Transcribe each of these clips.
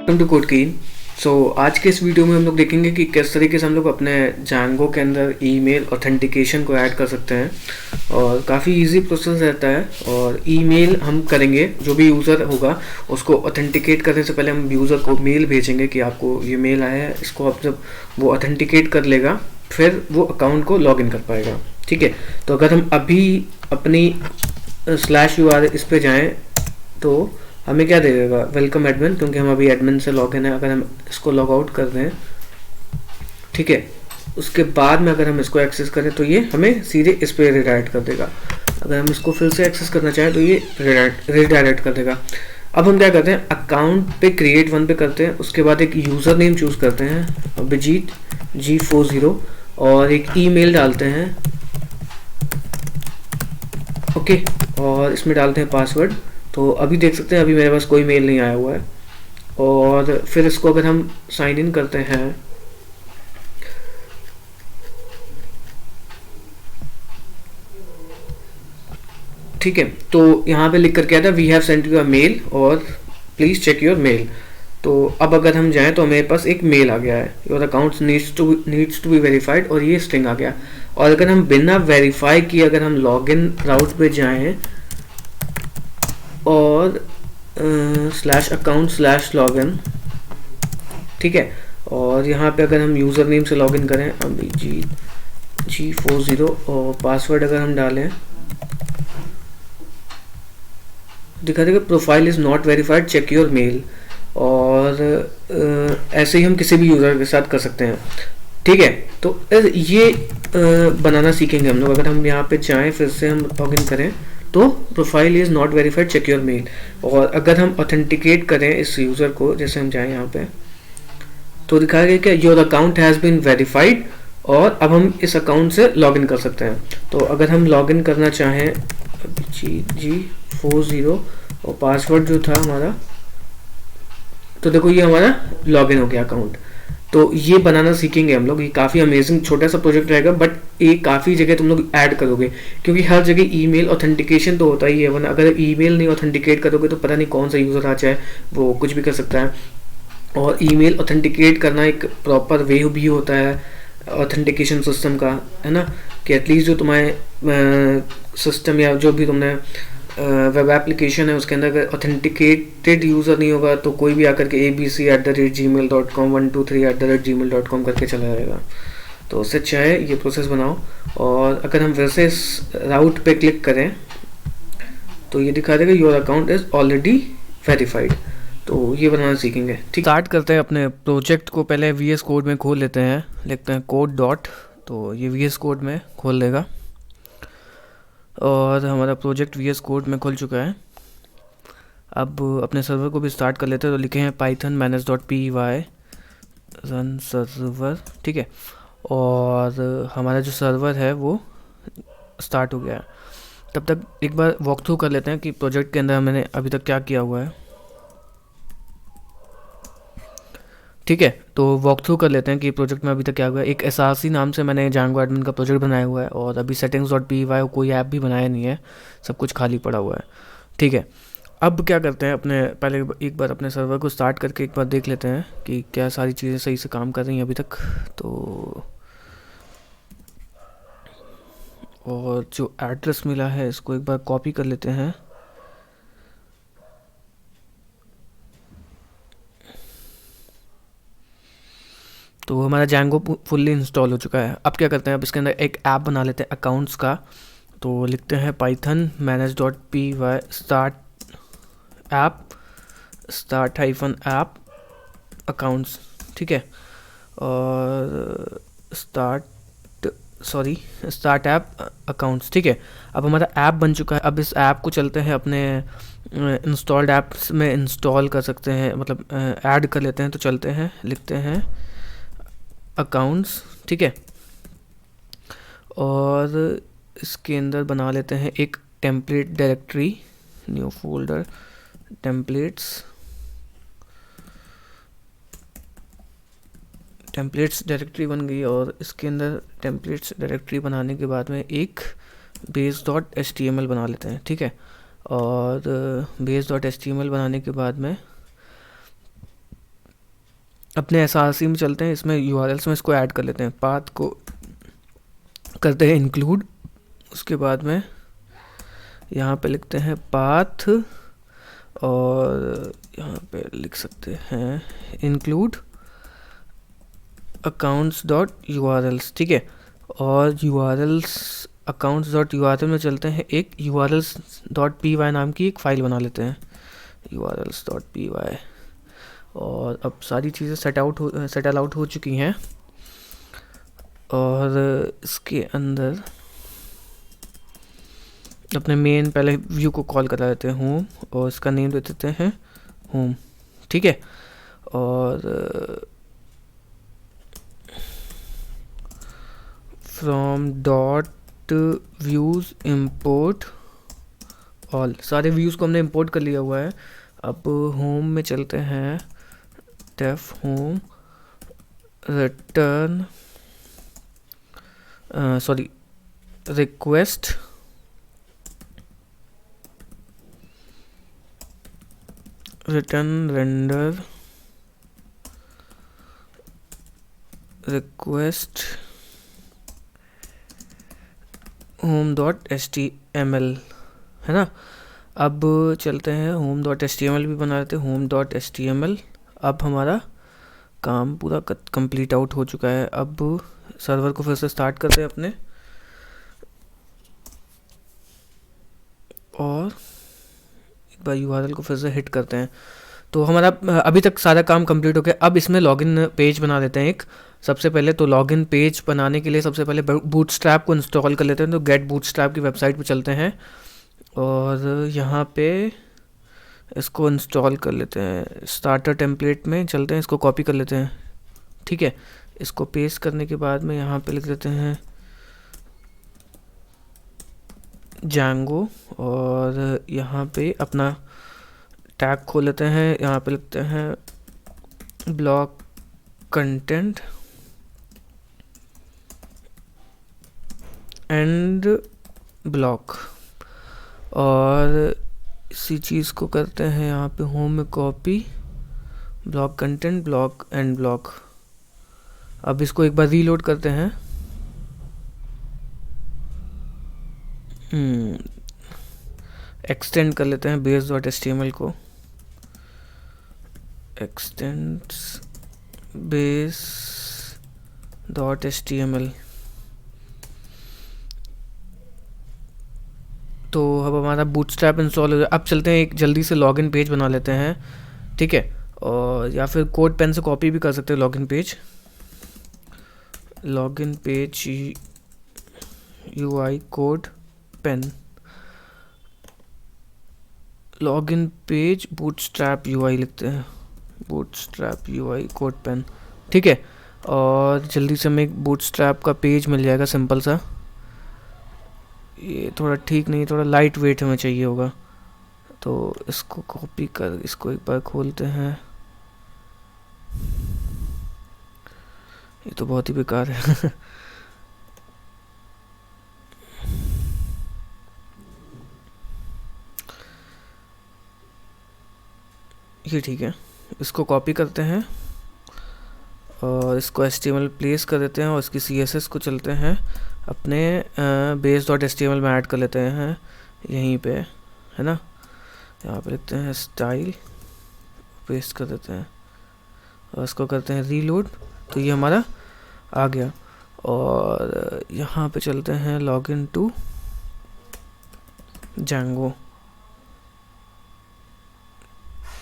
Welcome to कोडकीन। आज के इस वीडियो में हम लोग देखेंगे कि किस तरीके से हम लोग अपने जैंगो के अंदर ईमेल ऑथेंटिकेशन को ऐड कर सकते हैं। और काफ़ी इजी प्रोसेस रहता है। और ईमेल हम करेंगे, जो भी यूज़र होगा उसको ऑथेंटिकेट करने से पहले हम यूज़र को मेल भेजेंगे कि आपको ये मेल आया है। इसको आप जब वो ऑथेंटिकेट कर लेगा फिर वो अकाउंट को लॉग इन कर पाएगा। ठीक है, तो अगर हम अभी अपनी /UR इस पे जाएँ तो हमें क्या देगा, वेलकम एडमिन, क्योंकि हम अभी एडमिन से लॉग इन है। अगर हम इसको लॉग आउट कर दें, ठीक है, उसके बाद में अगर हम इसको एक्सेस करें तो ये हमें सीधे इस पर रिडायरेक्ट कर देगा। अगर हम इसको फिर से एक्सेस करना चाहें तो ये रिडायरेक्ट कर देगा। अब हम क्या करते हैं, अकाउंट पे क्रिएट वन पे करते हैं, उसके बाद एक यूज़र नेम चूज़ करते हैं अभिजीत G40 और एक ईमेल डालते हैं। ओके, और इसमें डालते हैं पासवर्ड। तो अभी देख सकते हैं अभी मेरे पास कोई मेल नहीं आया हुआ है। और फिर इसको अगर हम साइन इन करते हैं, ठीक है, तो यहाँ पे लिख कर क्या था, we have sent you a mail और प्लीज़ चेक योर मेल। तो अब अगर हम जाएं तो मेरे पास एक मेल आ गया है, your account needs to be verified, और ये स्ट्रिंग आ गया। और अगर हम बिना वेरीफाई किए अगर हम लॉगिन राउट पे जाएं और /account/login, ठीक है, और यहाँ पे अगर हम यूज़र नेम से लॉगिन करें अभिजीत G40 और पासवर्ड अगर हम डालें, दिखा देगा profile is not verified, check your mail. और ऐसे ही हम किसी भी यूज़र के साथ कर सकते हैं। ठीक है, तो ये बनाना सीखेंगे हम लोग। अगर हम यहाँ पे जाएँ, फिर से हम लॉगिन करें तो profile is not verified, check your mail. और अगर हम ऑथेंटिकेट करें इस यूज़र को, जैसे हम जाएँ यहाँ पे तो दिखाया गया कि your account has been verified, और अब हम इस अकाउंट से लॉगिन कर सकते हैं। तो अगर हम लॉगिन करना चाहें G40 और पासवर्ड जो था हमारा, तो देखो ये हमारा लॉगिन हो गया अकाउंट। तो ये बनाना सीखेंगे हम लोग। ये काफ़ी अमेजिंग छोटा सा प्रोजेक्ट रहेगा, बट ये काफ़ी जगह तुम लोग ऐड करोगे, क्योंकि हर जगह ईमेल ऑथेंटिकेशन तो होता ही है, वरना अगर ईमेल नहीं ऑथेंटिकेट करोगे तो पता नहीं कौन सा यूज़र आ जाए, वो कुछ भी कर सकता है। और ईमेल ऑथेंटिकेट करना एक प्रॉपर वे भी होता है ऑथेंटिकेशन सिस्टम का, है ना, कि एटलीस्ट जो तुम्हारे सिस्टम या जो भी तुमने वेब एप्लीकेशन है उसके अंदर अगर ऑथेंटिकेटेड यूज़र नहीं होगा तो कोई भी आकर के abc@gmail.com 123@gmail.com करके चला जाएगा। तो उससे अच्छा है ये प्रोसेस बनाओ। और अगर हम वैसे इस राउट पे क्लिक करें तो ये दिखा देगा your account is already verified. तो ये बनाना सीखेंगे। ठीक, स्टार्ट करते हैं अपने प्रोजेक्ट को। पहले VS कोड में खोल लेते हैं, लिखते हैं कोड डॉट, तो ये VS कोड में खोल लेगा और हमारा प्रोजेक्ट VS कोड में खुल चुका है। अब अपने सर्वर को भी स्टार्ट कर लेते हैं। तो लिखे हैं python manage.py रन सर्वर, ठीक है, और हमारा जो सर्वर है वो स्टार्ट हो गया है। तब तक एक बार वॉक थ्रू कर लेते हैं कि प्रोजेक्ट के अंदर मैंने अभी तक क्या किया हुआ है। ठीक है, तो वॉक थ्रू कर लेते हैं कि प्रोजेक्ट में अभी तक क्या हुआ है। एक SRC नाम से मैंने Django एडमिन का प्रोजेक्ट बनाया हुआ है, और अभी settings.py कोई ऐप भी बनाया नहीं है, सब कुछ खाली पड़ा हुआ है। ठीक है, अब क्या करते हैं, अपने पहले एक बार अपने सर्वर को स्टार्ट करके एक बार देख लेते हैं कि क्या सारी चीज़ें सही से काम कर रही हैं अभी तक। तो और जो एड्रेस मिला है इसको एक बार कॉपी कर लेते हैं। तो हमारा Django फुल्ली इंस्टॉल हो चुका है। अब क्या करते हैं, अब इसके अंदर एक ऐप बना लेते हैं अकाउंट्स का। तो लिखते हैं python manage.py start अकाउंट्स, ठीक है, और स्टार्ट ऐप अकाउंट्स, ठीक है। अब हमारा ऐप बन चुका है। अब इस ऐप को चलते हैं अपने इंस्टॉल्ड ऐप्स में इंस्टॉल कर सकते हैं, मतलब ऐड कर लेते हैं। तो चलते हैं, लिखते हैं अकाउंट्स, ठीक है, और इसके अंदर बना लेते हैं एक template directory, new folder, templates directory बन गई। और इसके अंदर टेम्पलेट्स डायरेक्टरी बनाने के बाद में एक base.html बना लेते हैं, ठीक है। और base.html बनाने के बाद में अपने एसआरसी में चलते हैं, इसमें यूआरएल्स में इसको ऐड कर लेते हैं, पाथ को करते हैं इंक्लूड, उसके बाद में यहाँ पे लिखते हैं पाथ, और यहाँ पे लिख सकते हैं इंक्लूड अकाउंट्स डॉट यूआरएल्स, ठीक है। और यूआरएल्स अकाउंट्स डॉट यूआरएल में चलते हैं, एक यूआरएल्स डॉट पी वाई नाम की एक फ़ाइल बना लेते हैं, यूआरएल्स डॉट पी वाई। और अब सारी चीज़ें सेटल आउट हो चुकी हैं, और इसके अंदर अपने मेन पहले व्यू को कॉल करा देते हैं होम, और इसका नेम दे देते हैं होम, ठीक है। और from dot views import all, सारे व्यूज़ को हमने इंपोर्ट कर लिया हुआ है। अब होम में चलते हैं, def home return request return render request home dot HTML, है ना। अब चलते हैं होम डॉट HTML भी बना लेते हैं, होम डॉट HTML। अब हमारा काम पूरा कंप्लीट आउट हो चुका है। अब सर्वर को फिर से स्टार्ट करते हैं अपने, और एक बार यूआरएल को फिर से हिट करते हैं। तो हमारा अभी तक सारा काम कंप्लीट हो गया। अब इसमें लॉगिन पेज बना देते हैं एक। सबसे पहले तो लॉगिन पेज बनाने के लिए सबसे पहले बूटस्ट्रैप को इंस्टॉल कर लेते हैं। तो गेट बूटस्ट्रैप की वेबसाइट पे चलते हैं, और यहाँ पे इसको इंस्टॉल कर लेते हैं। स्टार्टर टेम्पलेट में चलते हैं, इसको कॉपी कर लेते हैं, ठीक है। इसको पेस्ट करने के बाद में यहाँ पे लिख देते हैं Django, और यहाँ पे अपना टैग खोल लेते हैं। यहाँ पे लिखते हैं ब्लॉक कंटेंट एंड ब्लॉक, और इसी चीज़ को करते हैं यहाँ पे होम में copy, block content block and block. अब इसको एक बार रीलोड करते हैं। एक्सटेंड कर लेते हैं बेस डॉट HTML को, एक्सटेंड्स बेस डॉट HTML। तो अब हमारा बूटस्ट्रैप इंस्टॉल हो गया। अब चलते हैं एक जल्दी से लॉगिन पेज बना लेते हैं, ठीक है। और या फिर कोड पेन से कॉपी भी कर सकते हैं login page UI code pen, login page bootstrap UI लिखते हैं, बूटस्ट्रैप UI कोड पेन, ठीक है। और जल्दी से हमें एक बूटस्ट्रैप का पेज मिल जाएगा सिंपल सा। ये थोड़ा ठीक नहीं, थोड़ा लाइट वेट हमें चाहिए होगा, तो इसको कॉपी कर इसको एक बार खोलते हैं। ये तो बहुत ही बेकार है ये ठीक है, इसको कॉपी करते हैं और इसको HTML प्लेस कर देते हैं, और इसकी CSS को चलते हैं अपने बेस डॉट HTML में ऐड कर लेते हैं यहीं पे, है ना। यहाँ पे लिखते हैं स्टाइल, पेस्ट कर देते हैं, और इसको करते हैं रीलोड, तो ये हमारा आ गया। और यहाँ पे चलते हैं लॉगिन टू Django,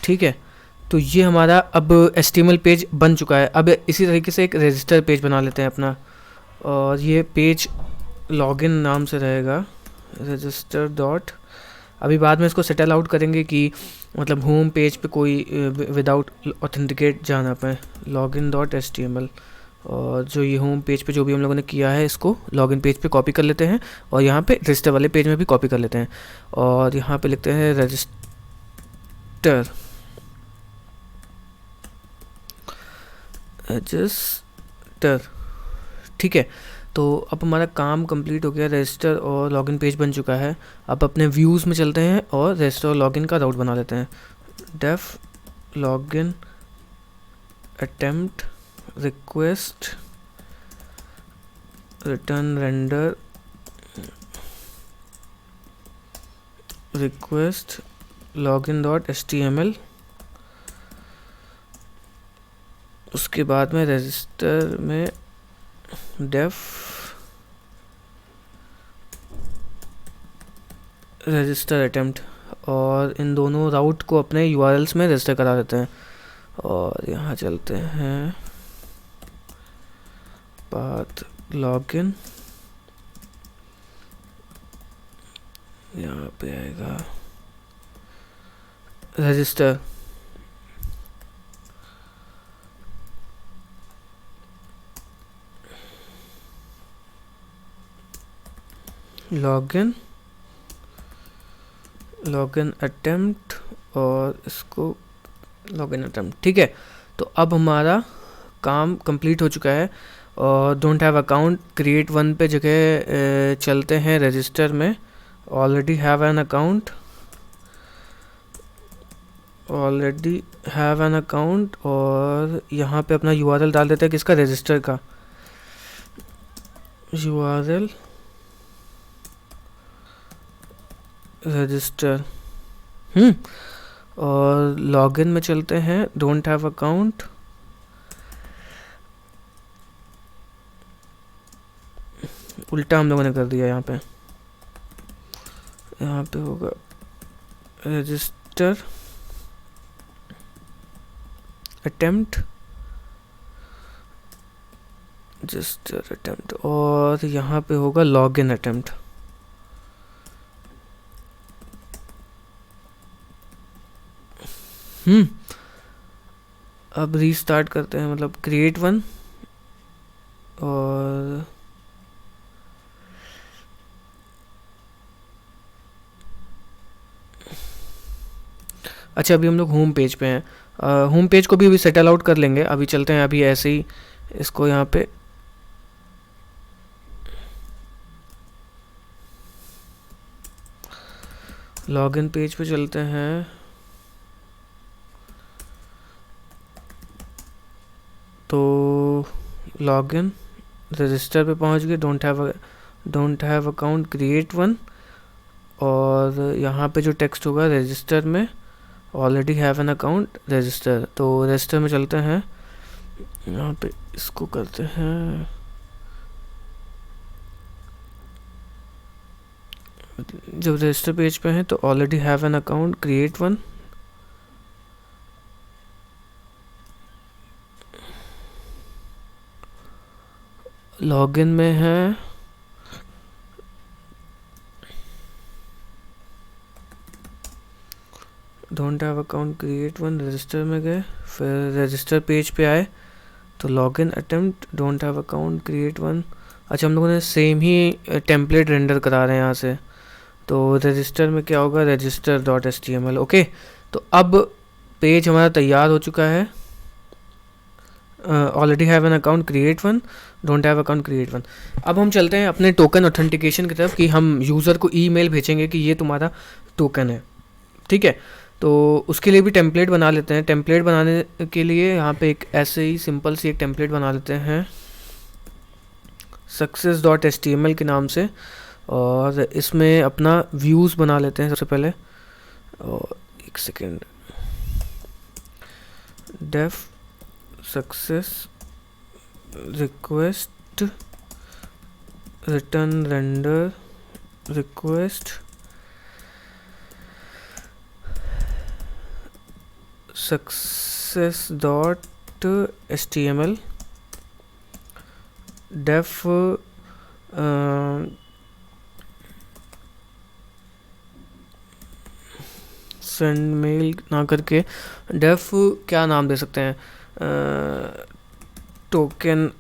ठीक है। तो ये हमारा अब HTML पेज बन चुका है। अब इसी तरीके से एक रजिस्टर पेज बना लेते हैं अपना, और ये पेज लॉगिन नाम से रहेगा, रजिस्टर डॉट। अभी बाद में इसको सेटल आउट करेंगे कि मतलब होम पेज पे कोई विदाउट ऑथेंटिकेट जाना पाए, लॉगिन डॉट HTML। और जो ये होम पेज पे जो भी हम लोगों ने किया है इसको लॉगिन पेज पे कॉपी कर लेते हैं, और यहाँ पे रजिस्टर वाले पेज में भी कॉपी कर लेते हैं, और यहाँ पे लिखते हैं रजिस्टर ठीक है। तो अब हमारा काम कंप्लीट हो गया, रजिस्टर और लॉगिन पेज बन चुका है। अब अपने व्यूज़ में चलते हैं और रजिस्टर और लॉगिन का राउट बना लेते हैं। Def login attempt request return render request login.html, उसके बाद में रजिस्टर में डेफ रजिस्टर अटेम्प्ट, और इन दोनों राउट को अपने यूआरएल्स में रजिस्टर करा देते हैं। और यहाँ चलते हैं पाथ लॉगिन, यहाँ पे आएगा रजिस्टर, लॉगिन अटेम्प्ट, और इसको लॉगिन अटेम्प्ट। ठीक है, तो अब हमारा काम कंप्लीट हो चुका है। और don't have account create one पे जगह चलते हैं रजिस्टर में, ऑलरेडी हैव एन अकाउंट, और यहाँ पे अपना यूआरएल डाल देते हैं किसका, रजिस्टर का यूआरएल रजिस्टर। और लॉगिन में चलते हैं डोंट हैव अकाउंट, उल्टा हम लोगों ने कर दिया। यहाँ पे होगा रजिस्टर अटेम्प्ट, और यहाँ पे होगा लॉगिन अटेम्प्ट। अब रीस्टार्ट करते हैं, मतलब क्रिएट वन, और अच्छा अभी हम लोग होम पेज पे हैं। होम पेज को भी अभी सेटल आउट कर लेंगे, अभी चलते हैं अभी ऐसे ही इसको यहाँ पे लॉगिन पेज पे चलते हैं। तो लॉगिन रजिस्टर पे पहुँच गए, don't have account create one, और यहाँ पे जो टेक्स्ट होगा रजिस्टर में already have an account register. तो रजिस्टर में चलते हैं, यहाँ पे इसको करते हैं जब रजिस्टर पेज पे हैं तो already have an account create one, login में है don't have account create one, register में गए, फिर रजिस्टर पेज पे आए तो login attempt don't have account create one. अच्छा हम लोगों ने सेम ही टेम्पलेट रेंडर करा रहे हैं यहाँ से, तो रजिस्टर में क्या होगा register.html। ओके, तो अब पेज हमारा तैयार हो चुका है। Already have an account create one, don't have account create one. अब हम चलते हैं अपने टोकन ऑथेंटिकेशन की तरफ कि हम यूज़र को ईमेल भेजेंगे कि ये तुम्हारा टोकन है। ठीक है, तो उसके लिए भी टेम्पलेट बना लेते हैं। टेम्पलेट बनाने के लिए यहाँ पे एक ऐसे ही सिंपल सी एक टेम्पलेट बना लेते हैं success.html के नाम से, और इसमें अपना व्यूज़ बना लेते हैं सबसे पहले। और एक second, def success request return render request success.html def send mail ना करके डेफ क्या नाम दे सकते हैं, टोकन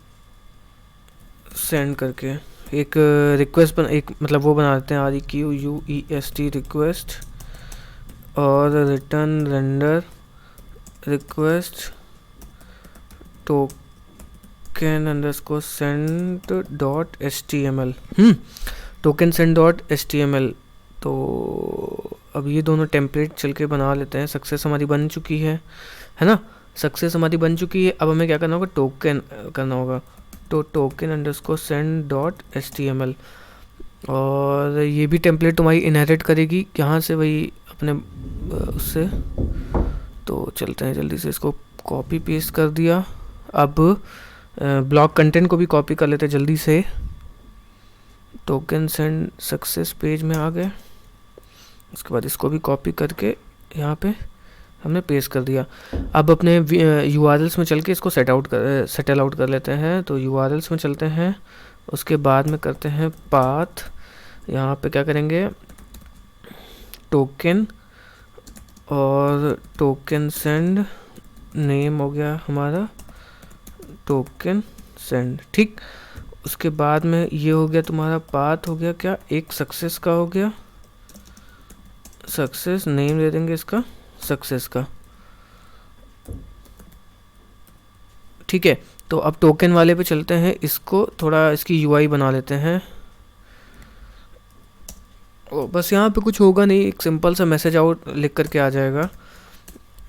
सेंड करके एक रिक्वेस्ट एक मतलब वो बना देते हैं REQUEST रिक्वेस्ट, और return render request token underscore send dot HTML, token send dot HTML। तो अब ये दोनों टेम्पलेट चल के बना लेते हैं। सक्सेस हमारी बन चुकी है ना। सक्सेस हमारी बन चुकी है। अब हमें क्या करना होगा, टोकन करना होगा। तो token underscore send dot HTML, और ये भी टेम्पलेट तुम्हारी इनहेरिट करेगी यहाँ से, वही अपने उससे। तो चलते हैं जल्दी से, इसको कॉपी पेस्ट कर दिया। अब ब्लॉग कंटेंट को भी कॉपी कर लेते हैं जल्दी से। टोकन सेंड सक्सेस पेज में आ गए। उसके बाद इसको भी कॉपी करके यहाँ पे हमने पेस्ट कर दिया। अब अपने URLs में चल के इसको सेटल आउट कर लेते हैं। तो URLs में चलते हैं, उसके बाद में करते हैं पाथ। यहाँ पे क्या करेंगे, टोकन और टोकन सेंड, नेम हो गया हमारा टोकन सेंड, ठीक। उसके बाद में ये हो गया तुम्हारा पाथ, हो गया क्या, एक सक्सेस का हो गया, सक्सेस नेम दे देंगे इसका सक्सेस का, ठीक है। तो अब टोकन वाले पे चलते हैं, इसको थोड़ा इसकी UI बना लेते हैं। बस यहाँ पे कुछ होगा नहीं, एक सिंपल सा मैसेज आउट लिख करके आ जाएगा।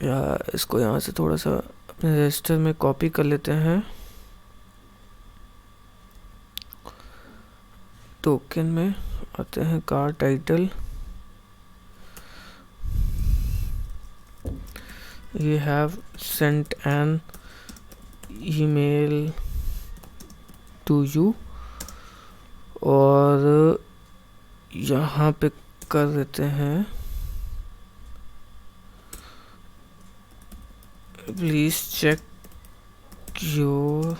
या इसको यहाँ से थोड़ा सा अपने रजिस्टर में कॉपी कर लेते हैं। टोकन में आते हैं, car title, you have sent an email to you, और यहाँ पे कर देते हैं please check your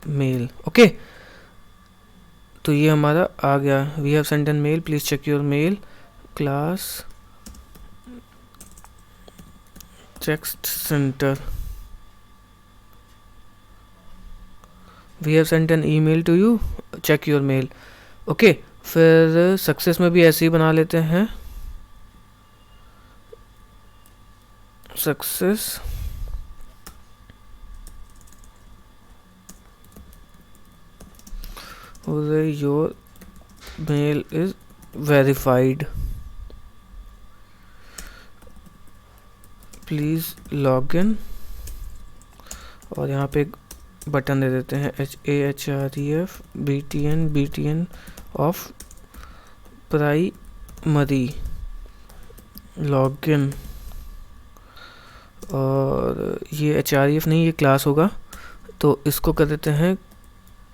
mail, okay. तो ये हमारा आ गया, we have sent an mail please check your mail, class text center, we have sent an email to you check your mail, okay. फिर सक्सेस में भी ऐसे ही बना लेते हैं, success your mail is verified, please log in, और यहाँ पे एक बटन दे देते हैं HAHREF BTN of primary login, और ये HREF नहीं, ये क्लास होगा। तो इसको कर देते हैं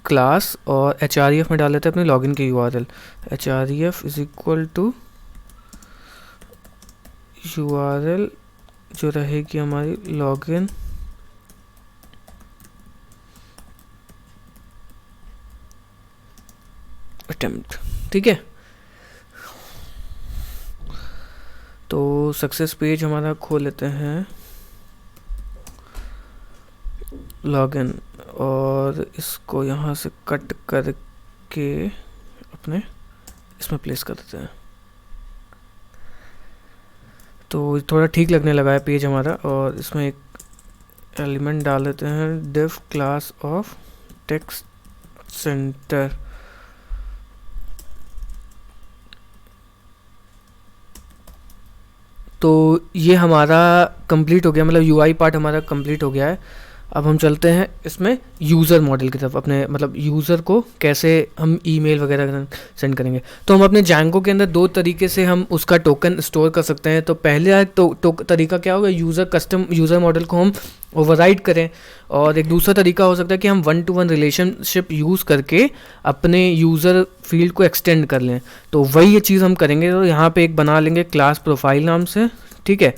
क्लास, और HREF में डाल देते हैं अपने लॉगिन की URL, HREF is equal to URL जो रहेगी हमारी लॉगिन अटेम्प्ट, ठीक है। तो सक्सेस पेज हमारा खोल लेते हैं, लॉगिन, और इसको यहाँ से कट करके अपने इसमें प्लेस कर देते हैं। तो थोड़ा ठीक लगने लगा है पेज हमारा, और इसमें एक एलिमेंट डाल देते हैं, div class of text centre, तो ये हमारा कंप्लीट हो गया, मतलब UI पार्ट हमारा कंप्लीट हो गया है। अब हम चलते हैं इसमें यूज़र मॉडल की तरफ, अपने मतलब यूज़र को कैसे हम ईमेल वगैरह सेंड करेंगे। तो हम अपने Django के अंदर दो तरीके से हम उसका टोकन स्टोर कर सकते हैं। तो पहले तरीका क्या होगा, कस्टम यूज़र मॉडल को हम ओवरराइड करें, और एक दूसरा तरीका हो सकता है कि हम 1-to-1 रिलेशनशिप यूज़ करके अपने यूज़र फील्ड को एक्सटेंड कर लें। तो वही ये चीज़ हम करेंगे। तो यहाँ पे एक बना लेंगे क्लास प्रोफाइल नाम से, ठीक है,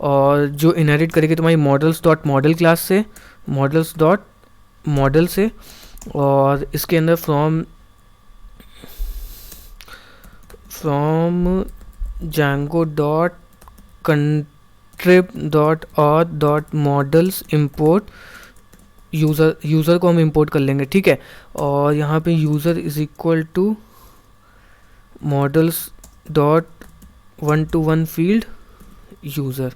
और जो इनहेरिट करेगी तुम्हारी models.model क्लास से, models.model से, और इसके अंदर फ्रॉम django.contrib.auth.models import यूज़र को हम इंपोर्ट कर लेंगे, ठीक है। और यहाँ पे user is equal to models.1-to-1 field user,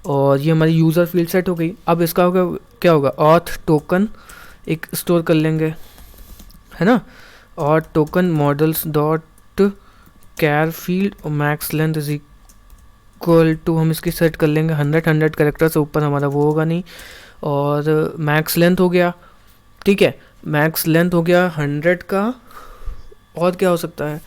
और ये हमारी यूज़र फील्ड सेट हो गई। अब इसका होगा क्या होगा, ऑथ टोकन एक स्टोर कर लेंगे, है ना, और टोकन models.char फील्ड और max length is equal to हम इसकी सेट कर लेंगे 100 कैरेक्टर से ऊपर हमारा वो होगा नहीं। और मैक्स लेंथ हो गया, ठीक है, मैक्स लेंथ हो गया 100 का। और क्या हो सकता है,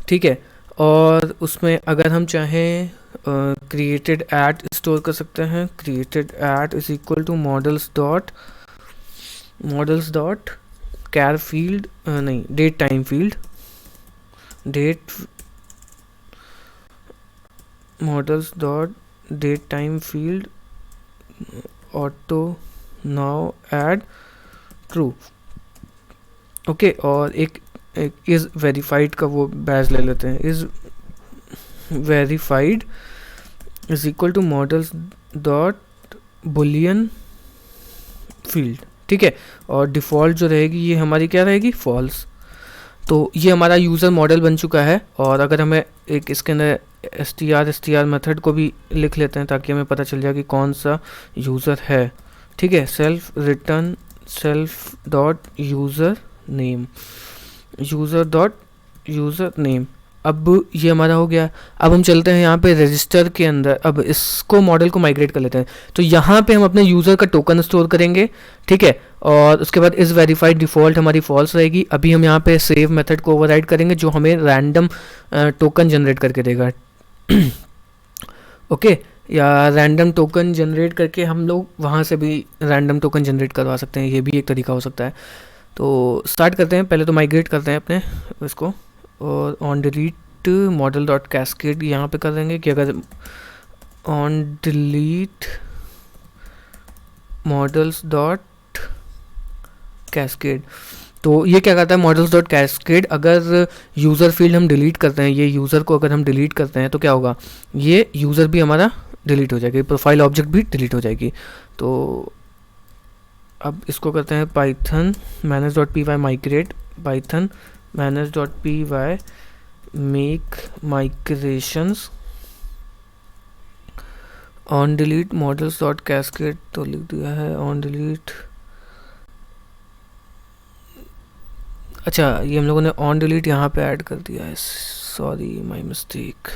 ठीक है। और उसमें अगर हम चाहें क्रिएटेड एट स्टोर कर सकते हैं। Created at is equal to models dot char field, नहीं, date time field, date models dot date time field auto now add true. Okay, और एक इज वेरीफाइड का वो बैच ले लेते हैं। Is verified is equal to models dot boolean field, ठीक है। और डिफ़ॉल्ट जो रहेगी ये हमारी क्या रहेगी, फॉल्स। तो ये हमारा यूज़र मॉडल बन चुका है। और अगर हमें एक इसके अंदर str मेथड को भी लिख लेते हैं ताकि हमें पता चल जाए कि कौन सा यूज़र है, ठीक है। Self return self dot user name, user dot user name. अब ये हमारा हो गया। अब हम चलते हैं यहाँ पे रजिस्टर के अंदर, अब इसको मॉडल को माइग्रेट कर लेते हैं। तो यहाँ पे हम अपने यूज़र का टोकन स्टोर करेंगे, ठीक है। और उसके बाद इस वेरीफाइड डिफ़ॉल्ट हमारी फॉल्स रहेगी। अभी हम यहाँ पे सेव मेथड को ओवरराइड करेंगे जो हमें रैंडम टोकन जनरेट करके देगा। ओके, या रैंडम टोकन जनरेट करके हम लोग वहाँ से भी रैंडम टोकन जनरेट करवा सकते हैं, ये भी एक तरीका हो सकता है। तो स्टार्ट करते हैं, पहले तो माइग्रेट करते हैं अपने इसको। और on delete model dot cascade यहाँ पे कर देंगे कि अगर on delete models dot cascade, तो ये क्या करता है, मॉडल्स डॉट कैस्केड अगर यूज़र फील्ड हम डिलीट करते हैं, ये यूज़र को अगर हम डिलीट करते हैं तो क्या होगा, ये यूज़र भी हमारा डिलीट हो जाएगी, प्रोफाइल ऑब्जेक्ट भी डिलीट हो जाएगी। तो अब इसको करते हैं python manage dot P Y migrate, python manage dot P Y make migrations on delete models dot cascade, तो लिख दिया है ऑन डिलीट। अच्छा, ये हम लोगों ने ऑन डिलीट यहाँ पे ऐड कर दिया है, सॉरी माय मिस्टेक।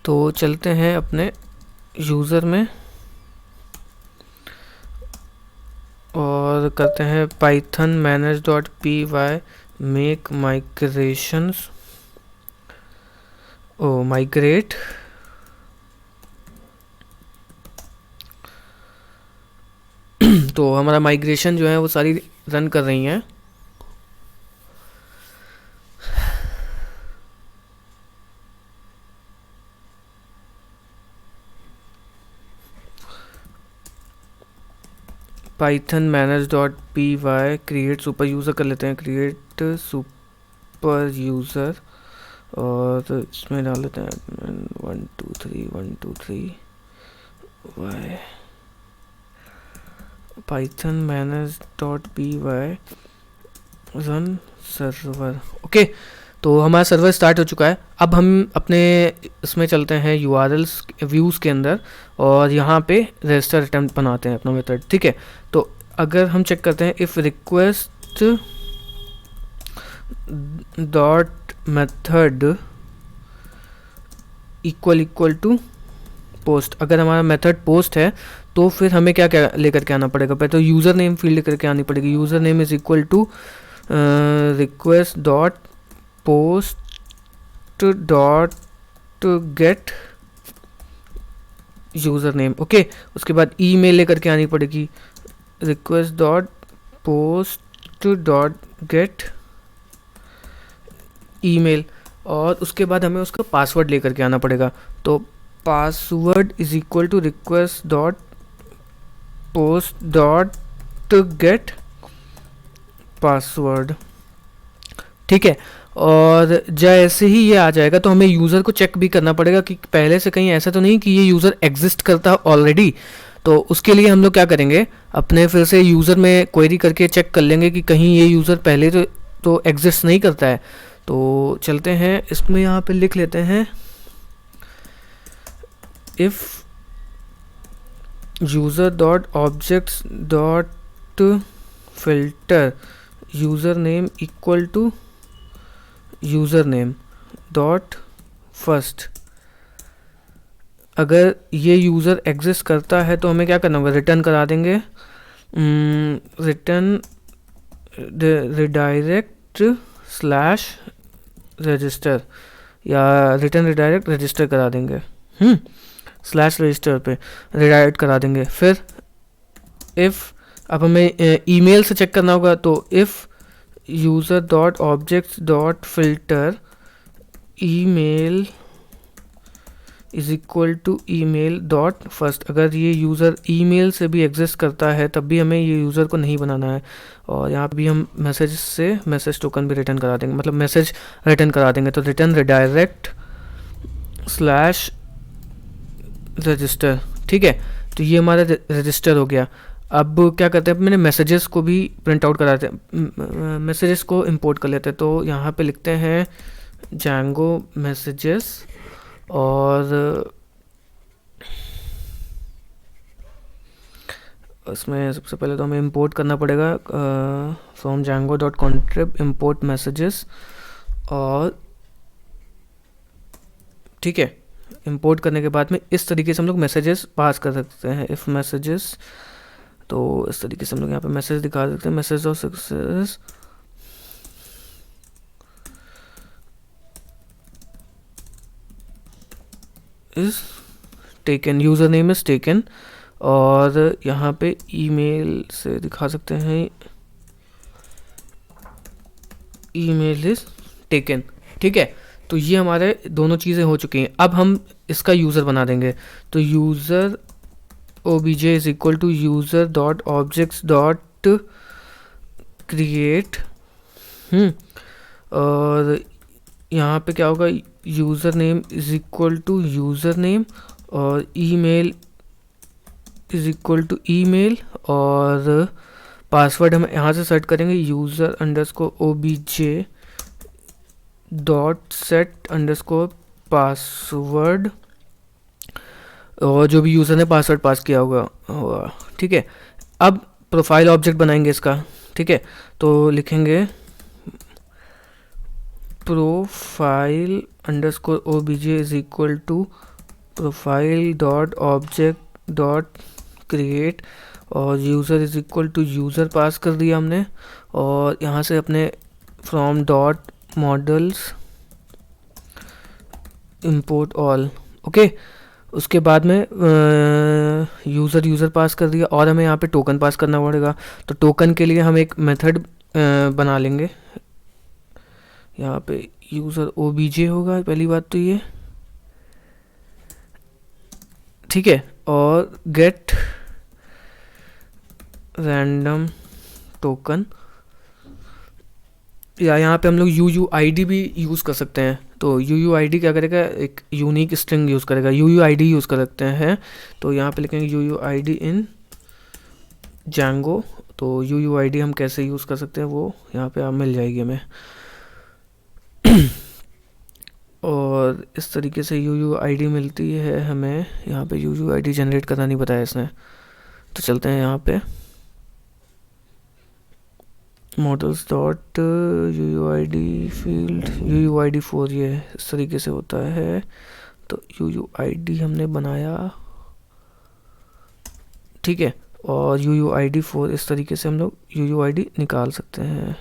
तो चलते हैं अपने यूज़र में और करते हैं python manage dot P Y make migrations, oh migrate, तो हमारा माइग्रेशन जो है वो सारी रन कर रही हैं। Python manage dot P Y create super user कर लेते हैं, क्रिएट सुपर यूज़र, और इसमें डाल लेते हैं 123 Y python manage dot P Y run server. Okay, तो हमारा सर्वर स्टार्ट हो चुका है। अब हम अपने इसमें चलते हैं यूआरएल्स व्यूज़ के अंदर और यहाँ पे रजिस्टर अटेम्प्ट बनाते हैं अपना मेथड, ठीक है। तो अगर हम चेक करते हैं if request dot method equal to post, अगर हमारा मेथड पोस्ट है तो फिर हमें क्या क्या लेकर के आना पड़ेगा, पहले तो यूज़र नेम फील्ड लेकर के आनी पड़ेगी। User name is equal to request dot post dot get user name, okay. उसके बाद ईमेल लेकर के आनी पड़ेगी, request dot post dot get email, और उसके बाद हमें उसका पासवर्ड लेकर के आना पड़ेगा। तो password is equal to request dot post dot get password, ठीक है। और जैसे ही ये आ जाएगा तो हमें यूज़र को चेक भी करना पड़ेगा कि पहले से कहीं ऐसा तो नहीं कि ये यूज़र एग्जिस्ट करता है ऑलरेडी। तो उसके लिए हम लोग क्या करेंगे, अपने फिर से यूज़र में क्वेरी करके चेक कर लेंगे कि कहीं ये यूज़र पहले तो एग्जिस्ट नहीं करता है। तो चलते हैं इसमें, यहाँ पे लिख लेते हैं if user dot objects dot filter user name equal to user name dot first. अगर ये यूज़र एग्जिस्ट करता है तो हमें क्या करना होगा, रिटर्न करा देंगे, रिटर्न रिडायरेक्ट स्लैश रजिस्टर, या रिटर्न रिडायरेक्ट रजिस्टर करा देंगे, स्लैश रजिस्टर पे रिडायरेक्ट करा देंगे। फिर इफ़, अब हमें ईमेल से चेक करना होगा, तो if user dot objects dot filter email is equal to email dot first. अगर ये यूज़र ईमेल से भी एग्जिस्ट करता है तब भी हमें ये यूज़र को नहीं बनाना है। और यहाँ भी हम मैसेज से मैसेज टोकन भी रिटर्न करा देंगे, मतलब मैसेज रिटर्न करा देंगे। तो रिटर्न रिडायरेक्ट स्लैश रजिस्टर, ठीक है। तो ये हमारा रजिस्टर हो गया। अब क्या करते हैं, मैंने मैसेजेस को भी प्रिंट आउट कराते हैं, मैसेजेस को इंपोर्ट कर लेते हैं। तो यहाँ पे लिखते हैं Django मैसेजेस, और इसमें सबसे पहले तो हमें इंपोर्ट करना पड़ेगा फ्रॉम django.contrib import मैसेजेस, और ठीक है, इंपोर्ट करने के बाद में इस तरीके से हम लोग मैसेजेस पास कर सकते हैं, इफ़ मैसेजेस। तो इस तरीके से हम लोग यहाँ पे मैसेज दिखा सकते हैं, मैसेज और success is taken, user name is taken, और यहाँ पे ईमेल से दिखा सकते हैं ईमेल इज टेकन, ठीक है। तो ये हमारे दोनों चीज़ें हो चुकी हैं। अब हम इसका यूज़र बना देंगे। तो user obj is equal to user dot objects dot create, और यहाँ पे क्या होगा, user name is equal to user name, और email is equal to email, और पासवर्ड हम यहाँ से सेट करेंगे user underscore obj dot set underscore password, और जो भी यूज़र ने पासवर्ड पास किया होगा, ठीक है। अब प्रोफाइल ऑब्जेक्ट बनाएंगे इसका, ठीक है। तो लिखेंगे profile underscore obj is equal to profile dot object dot create, और user is equal to user pass कर दिया हमने, और यहाँ से अपने from dot models import all, okay. उसके बाद में यूज़र पास कर दिया, और हमें यहाँ पे टोकन पास करना पड़ेगा। तो टोकन के लिए हम एक मेथड बना लेंगे, यहाँ पे यूज़र obj होगा पहली बात तो ये, ठीक है। और गेट रैंडम टोकन, या यहाँ पे हम लोग UUID भी यूज़ कर सकते हैं। तो UUID क्या करेगा, एक यूनिक स्ट्रिंग यूज़ करेगा, UUID यूज़ कर सकते हैं। तो यहाँ पे लिखेंगे UUID इन Django। तो UUID हम कैसे यूज़ कर सकते हैं वो यहाँ पे आप मिल जाएगी हमें। और इस तरीके से UUID मिलती है हमें। यहाँ पे UUID जनरेट करना नहीं बताया इसने, तो चलते हैं यहाँ पे models dot UUID field UUID4, ये इस तरीके से होता है। तो UUID हमने बनाया, ठीक है। और UUID4 इस तरीके से हम लोग UUID निकाल सकते हैं,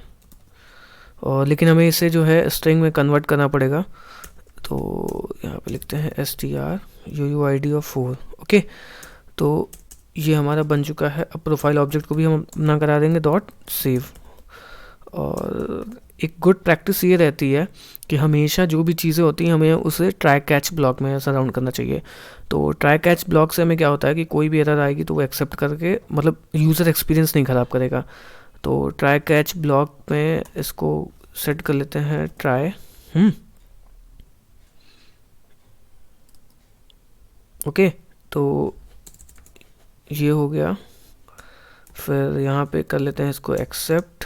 और लेकिन हमें इसे जो है स्ट्रिंग में कन्वर्ट करना पड़ेगा। तो यहाँ पे लिखते हैं str UUID of 4, ओके। तो ये हमारा बन चुका है। अब प्रोफाइल ऑब्जेक्ट को भी हम अपना करा देंगे डॉट सेव। और एक गुड प्रैक्टिस ये रहती है कि हमेशा जो भी चीज़ें होती हैं हमें उसे ट्राई कैच ब्लॉक में सराउंड करना चाहिए। तो ट्राई कैच ब्लॉक से हमें क्या होता है कि कोई भी एरर आएगी तो वो एक्सेप्ट करके, मतलब यूज़र एक्सपीरियंस नहीं ख़राब करेगा। तो ट्राई कैच ब्लॉक में इसको सेट कर लेते हैं ट्राई, ओके। तो ये हो गया। फिर यहाँ पे कर लेते हैं इसको एक्सेप्ट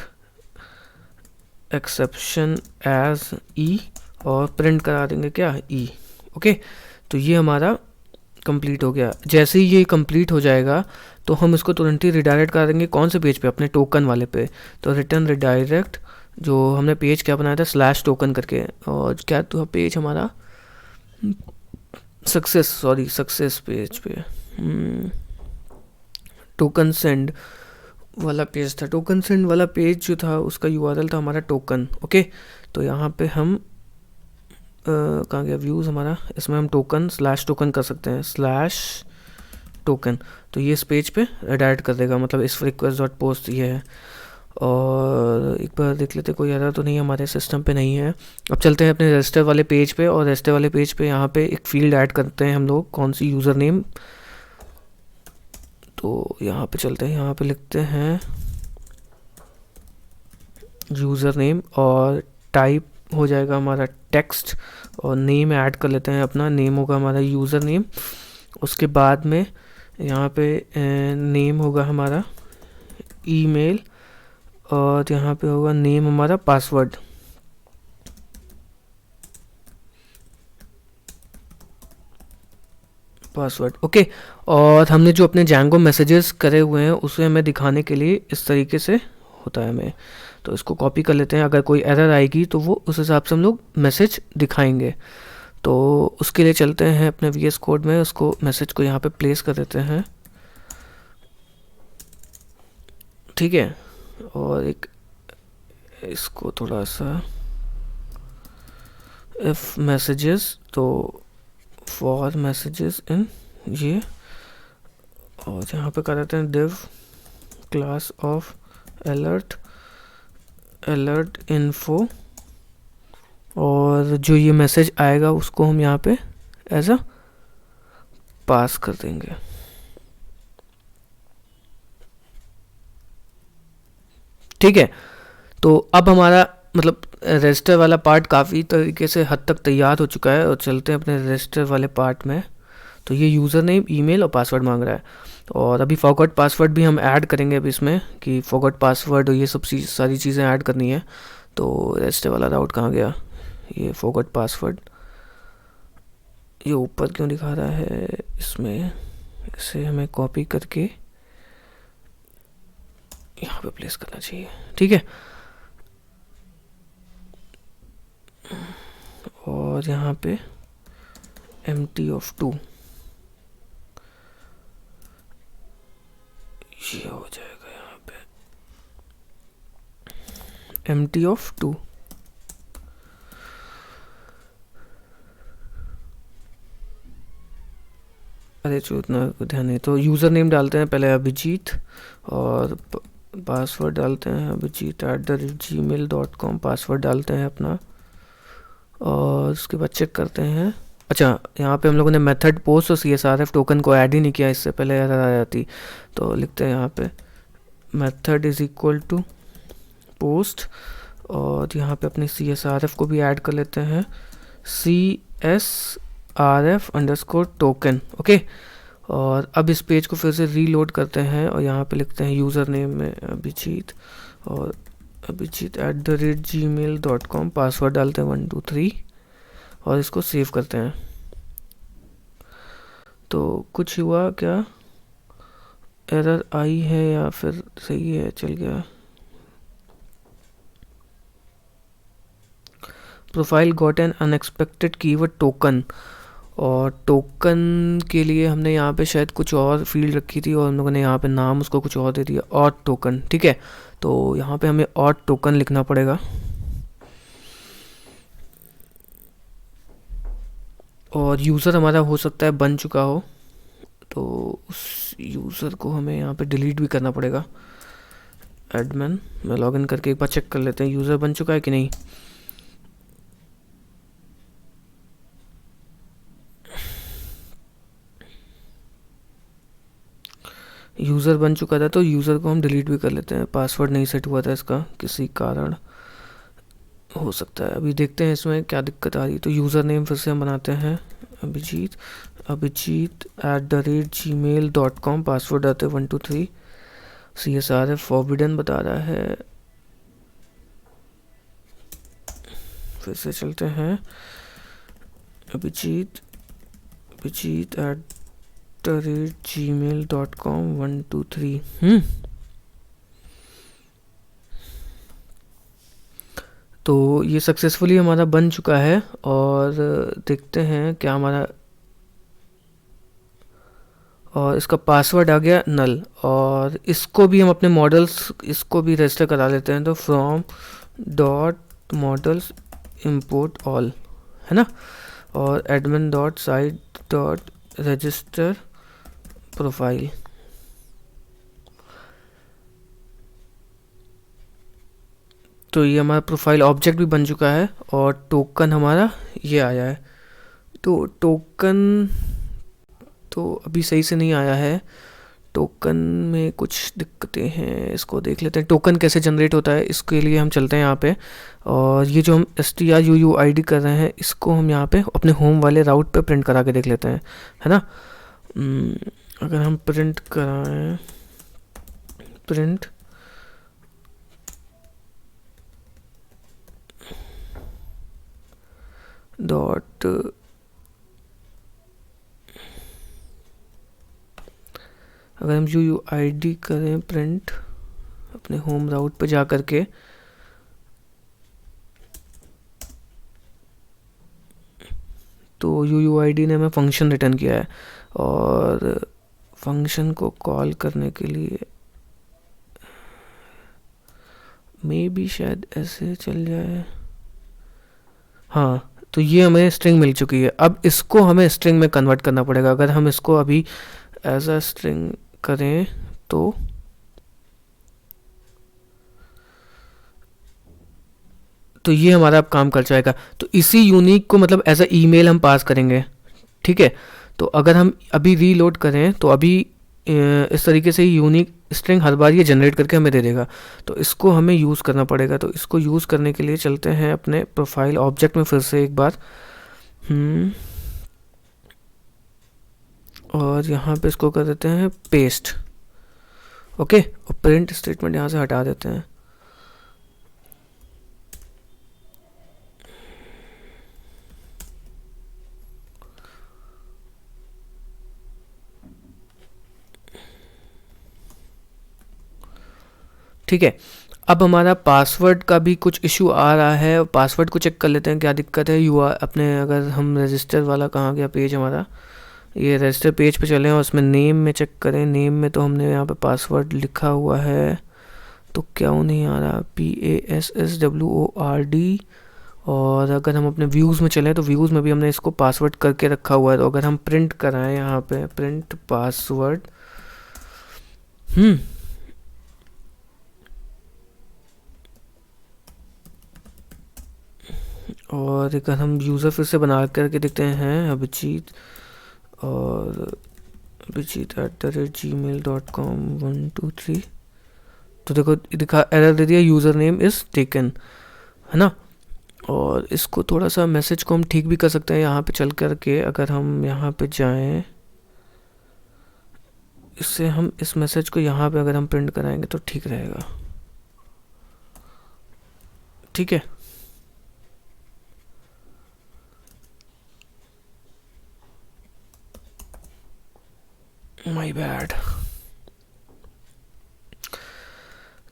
एक्सेप्शन एज ई, और प्रिंट करा देंगे क्या, ई, ओके। तो ये हमारा कंप्लीट हो गया। जैसे ही ये कंप्लीट हो जाएगा तो हम इसको तुरंत ही रिडायरेक्ट कर देंगे कौन से पेज पे, अपने टोकन वाले पे। तो रिटर्न रिडायरेक्ट, जो हमने पेज क्या बनाया था स्लैश टोकन करके, और क्या तो पेज हमारा सक्सेस पेज पे टोकन सेंड वाला पेज था। टोकन सेंड वाला पेज जो था उसका यूआरएल था हमारा टोकन। ओके, तो यहाँ पे हम कहाँ गया व्यूज़ हमारा, इसमें हम टोकन स्लैश टोकन कर सकते हैं, स्लैश टोकन। तो ये इस पेज पे रिडायरेक्ट कर देगा, मतलब इस रिक्वेस्ट डॉट पोस्ट ये है। और एक बार देख लेते कोई एरर तो नहीं हमारे सिस्टम पे नहीं है। अब चलते हैं अपने रजिस्टर वाले पेज पे, और रजिस्टर वाले पेज पे यहाँ पे एक फील्ड ऐड करते हैं हम लोग, कौन सी, यूज़र नेम। तो यहाँ पे चलते हैं, यहाँ पे लिखते हैं यूज़र नेम, और टाइप हो जाएगा हमारा टेक्स्ट, और नेम ऐड कर लेते हैं अपना, नेम होगा हमारा यूज़र नेम। उसके बाद में यहाँ पे नेम होगा हमारा ईमेल, और यहाँ पे होगा नेम हमारा पासवर्ड। ओके। और हमने जो अपने जैंगो मैसेजेस करे हुए हैं उसे हमें दिखाने के लिए इस तरीके से होता है हमें, तो इसको कॉपी कर लेते हैं। अगर कोई एरर आएगी तो वो उस हिसाब से हम लोग मैसेज दिखाएंगे। तो उसके लिए चलते हैं अपने VS कोड में, उसको मैसेज को यहाँ पे प्लेस कर देते हैं, ठीक है। और एक इसको थोड़ा सा इफ मैसेजेस, तो फॉर मैसेजेस इन ये, और यहाँ पे कर देते हैं div class of alert info, और जो ये मैसेज आएगा उसको हम यहाँ पे एज अ पास कर देंगे। ठीक है, तो अब हमारा मतलब रजिस्टर वाला पार्ट काफ़ी तरीके से हद तक तैयार हो चुका है, और चलते हैं अपने रजिस्टर वाले पार्ट में। तो ये यूज़र नेम, ईमेल और पासवर्ड मांग रहा है, और अभी फॉरगॉट पासवर्ड भी हम ऐड करेंगे अभी इसमें, कि फॉरगॉट पासवर्ड और ये सब सारी चीज़ें ऐड करनी है। तो रजिस्टर वाला राउट कहाँ गया, ये फॉरगॉट पासवर्ड, ये ऊपर क्यों दिखा रहा है इसमें, इसे हमें कॉपी करके यहाँ पे प्लेस करना चाहिए, ठीक है। और यहाँ पे empty of 2 ये हो जाएगा, यहाँ पे empty of 2। अरे जो इतना ध्यान नहीं, तो यूज़र नेम डालते हैं पहले अभिजीत, और पासवर्ड डालते हैं abhijit@gmail.com, पासवर्ड डालते हैं अपना, और उसके बाद चेक करते हैं। अच्छा, यहाँ पे हम लोगों ने मेथड पोस्ट और CSRF टोकन को ऐड ही नहीं किया, इससे पहले एरर आ जाती। तो लिखते हैं यहाँ पे method is equal to post, और यहाँ पे अपनी CSRF को भी ऐड कर लेते हैं, CSRF_टोकन। ओके, और अब इस पेज को फिर से रीलोड करते हैं, और यहाँ पे लिखते हैं यूज़र नेम में अभिजीत, और abhijit@gmail.com, पासवर्ड डालते हैं 1 2 3, और इसको सेव करते हैं। तो कुछ हुआ क्या, एरर आई है या फिर सही है, चल गया। Profile got an unexpected keyword token, और टोकन के लिए हमने यहाँ पे शायद कुछ और फील्ड रखी थी, और हम लोगों ने यहाँ पे नाम उसको कुछ और दे दिया, ऑड टोकन, ठीक है। तो यहाँ पे हमें ऑड टोकन लिखना पड़ेगा, और यूज़र हमारा हो सकता है बन चुका हो, तो उस यूज़र को हमें यहाँ पे डिलीट भी करना पड़ेगा। एडमिन में लॉगिन करके एक बार चेक कर लेते हैं यूज़र बन चुका है कि नहीं। यूज़र बन चुका था, तो यूज़र को हम डिलीट भी कर लेते हैं। पासवर्ड नहीं सेट हुआ था इसका, किसी कारण हो सकता है। अभी देखते हैं इसमें क्या दिक्कत आ रही है। तो यूज़र नेम फिर से हम बनाते हैं abhijit@gmail.com, पासवर्ड आते हैं 1 2 3, CSRF फॉरबिडन बता रहा है। फिर से चलते हैं, abhijit@gmail.com 1 2 3। तो ये सक्सेसफुली हमारा बन चुका है और देखते हैं क्या हमारा, और इसका पासवर्ड आ गया नल। और इसको भी हम अपने मॉडल्स, इसको भी रजिस्टर करा लेते हैं। तो from dot models import all, है ना, और admin dot site dot register profile. तो ये हमारा प्रोफाइल ऑब्जेक्ट भी बन चुका है और टोकन हमारा ये आया है। तो टोकन तो अभी सही से नहीं आया है, टोकन में कुछ दिक्कतें हैं, इसको देख लेते हैं टोकन कैसे जनरेट होता है। इसके लिए हम चलते हैं यहाँ पे, और ये जो हम STRUUID कर रहे हैं इसको हम यहाँ पे अपने होम वाले राउट पे प्रिंट करा के देख लेते हैं, है ना। अगर हम प्रिंट कराएं, प्रिंट डॉट अगर हम UUID करें प्रिंट अपने होम राउट पे जा करके, तो UUID ने हमें फंक्शन रिटर्न किया है, और फंक्शन को कॉल करने के लिए मे बी शायद ऐसे चल जाए। हाँ, तो ये हमें स्ट्रिंग मिल चुकी है। अब इसको हमें स्ट्रिंग में कन्वर्ट करना पड़ेगा। अगर हम इसको अभी एज अ स्ट्रिंग करें तो ये हमारा अब काम कर जाएगा। तो इसी यूनिक को मतलब एज अ ईमेल हम पास करेंगे, ठीक है। तो अगर हम अभी रीलोड करें तो अभी इस तरीके से यूनिक स्ट्रिंग हर बार ये जनरेट करके हमें दे देगा। तो इसको हमें यूज़ करना पड़ेगा। तो इसको यूज़ करने के लिए चलते हैं अपने प्रोफाइल ऑब्जेक्ट में फिर से एक बार, और यहाँ पे इसको कर देते हैं पेस्ट, ओके। और प्रिंट स्टेटमेंट यहाँ से हटा देते हैं। ठीक है, अब हमारा पासवर्ड का भी कुछ इशू आ रहा है। पासवर्ड को चेक कर लेते हैं क्या दिक्कत है। अपने अगर हम रजिस्टर वाला, कहाँ गया पेज हमारा, ये रजिस्टर पेज पे चलें और उसमें नेम में चेक करें। नेम में तो हमने यहाँ पे पासवर्ड लिखा हुआ है, तो क्यों नहीं आ रहा, PASSWORD। और अगर हम अपने व्यूज़ में चलें तो व्यूज़ में भी हमने इसको पासवर्ड करके रखा हुआ है। तो अगर हम प्रिंट कराएं यहाँ पे प्रिंट पासवर्ड, और अगर हम यूज़र फिर से बना करके देखते हैं अभिजीत, और abhijit@gmail.com 123, तो देखो दिखा एरर दे दिया, यूज़र नेम इज़ टेकन, है ना। और इसको थोड़ा सा मैसेज को हम ठीक भी कर सकते हैं यहाँ पे चल करके। अगर हम यहाँ पे जाएं, इससे हम इस मैसेज को यहाँ पे अगर हम प्रिंट कराएंगे तो ठीक रहेगा, ठीक है। My bad.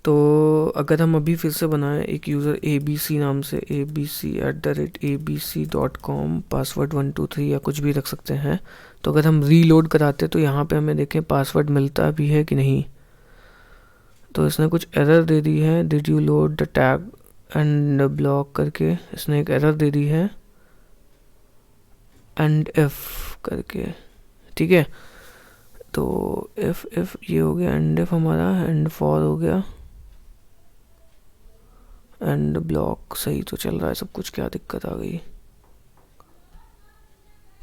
तो अगर हम अभी फिर से बनाएं एक यूज़र ABC नाम से, abc@abc.com, पासवर्ड 123 या कुछ भी रख सकते हैं। तो अगर हम रीलोड कराते तो यहाँ पे हमें देखें पासवर्ड मिलता भी है कि नहीं। तो इसने कुछ एरर दे दी है, did you load the tag and block करके इसने एक एरर दे दी है, एंड इफ करके, ठीक है। तो इफ ये हो गया, एंड इफ हमारा, एंड फॉर हो गया, एंड ब्लॉक सही तो चल रहा है सब कुछ, क्या दिक्कत आ गई,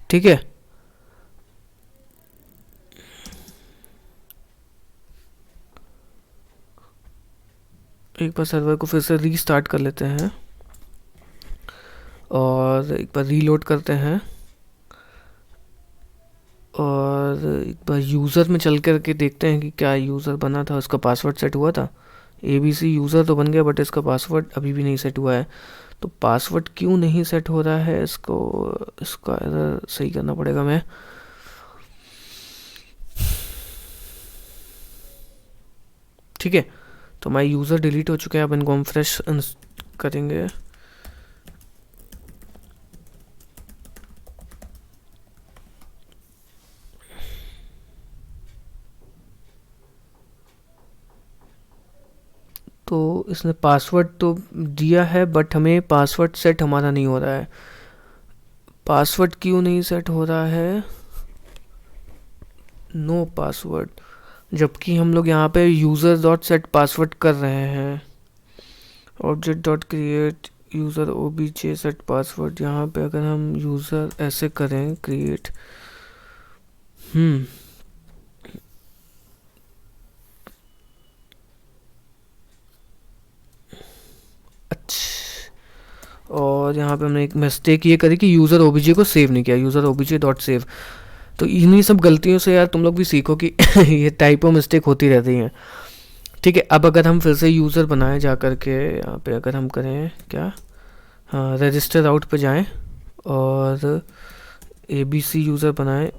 ठीक है। एक बार सर्वर को फिर से रीस्टार्ट कर लेते हैं और एक बार रीलोड करते हैं, और एक बार यूज़र में चल कर के देखते हैं कि क्या यूज़र बना था, उसका पासवर्ड सेट हुआ था। ABC यूज़र तो बन गया बट इसका पासवर्ड अभी भी नहीं सेट हुआ है। तो पासवर्ड क्यों नहीं सेट हो रहा है, इसका एरर सही करना पड़ेगा मैं। ठीक है, तो हमारे यूज़र डिलीट हो चुके हैं। अब इनको हम फ्रेश करेंगे, तो इसने पासवर्ड तो दिया है बट हमें पासवर्ड सेट हमारा नहीं हो रहा है। पासवर्ड क्यों नहीं सेट हो रहा है? नो पासवर्ड, जबकि हम लोग यहाँ पे यूज़र डॉट सेट पासवर्ड कर रहे हैं। Object dot create user OBJ set password, यहाँ पे अगर हम यूज़र ऐसे करें क्रिएट, अच्छा, और यहाँ पे हमने एक मिस्टेक ये करी कि यूज़र ओबीजे को सेव नहीं किया, यूज़र ओबीजे डॉट सेव। तो इन्हीं सब गलतियों से यार तुम लोग भी सीखो कि ये टाइपो मिस्टेक होती रहती हैं। ठीक है, अब अगर हम फिर से यूज़र बनाएं जा करके, यहाँ पे अगर हम करें क्या, हाँ रजिस्टर आउट पे जाएं और ABC यूज़र बनाएं,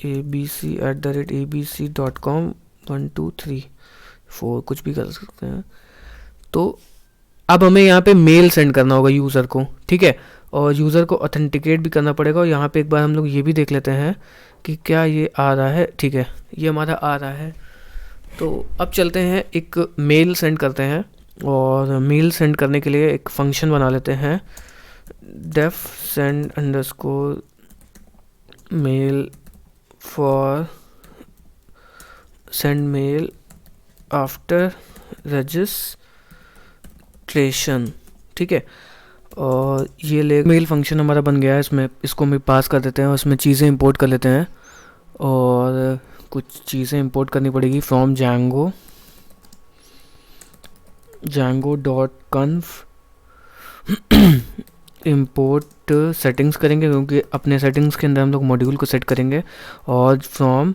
abc@abc.com 1 2 3 4 कुछ भी कर सकते हैं। तो अब हमें यहाँ पे मेल सेंड करना होगा यूज़र को, ठीक है, और यूज़र को ऑथेंटिकेट भी करना पड़ेगा। और यहाँ पे एक बार हम लोग ये भी देख लेते हैं कि क्या ये आ रहा है। ठीक है, ये हमारा आ रहा है। तो अब चलते हैं एक मेल सेंड करते हैं, और मेल सेंड करने के लिए एक फंक्शन बना लेते हैं, def send underscore mail for send mail after registration। ठीक है, और ये ले मेल फंक्शन हमारा बन गया है। इसमें इसको हम पास कर देते हैं और इसमें चीज़ें इंपोर्ट कर लेते हैं, और कुछ चीज़ें इंपोर्ट करनी पड़ेगी फ्रॉम django.conf इंपोर्ट सेटिंग्स करेंगे, क्योंकि अपने सेटिंग्स के अंदर हम लोग मॉड्यूल को सेट करेंगे, और from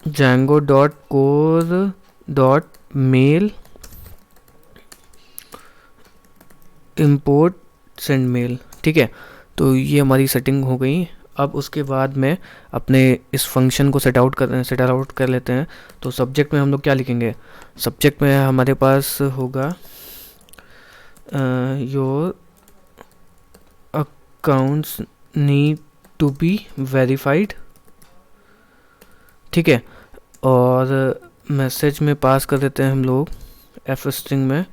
django.core.mail import send mail. ठीक है, तो ये हमारी सेटिंग हो गई। अब उसके बाद में अपने इस फंक्शन को सेट आउट कर लेते हैं। तो सब्जेक्ट में हम लोग क्या लिखेंगे? सब्जेक्ट में हमारे पास होगा your accounts need to be verified. ठीक है, और मैसेज में पास कर देते हैं हम लोग एफ स्ट्रिंग में,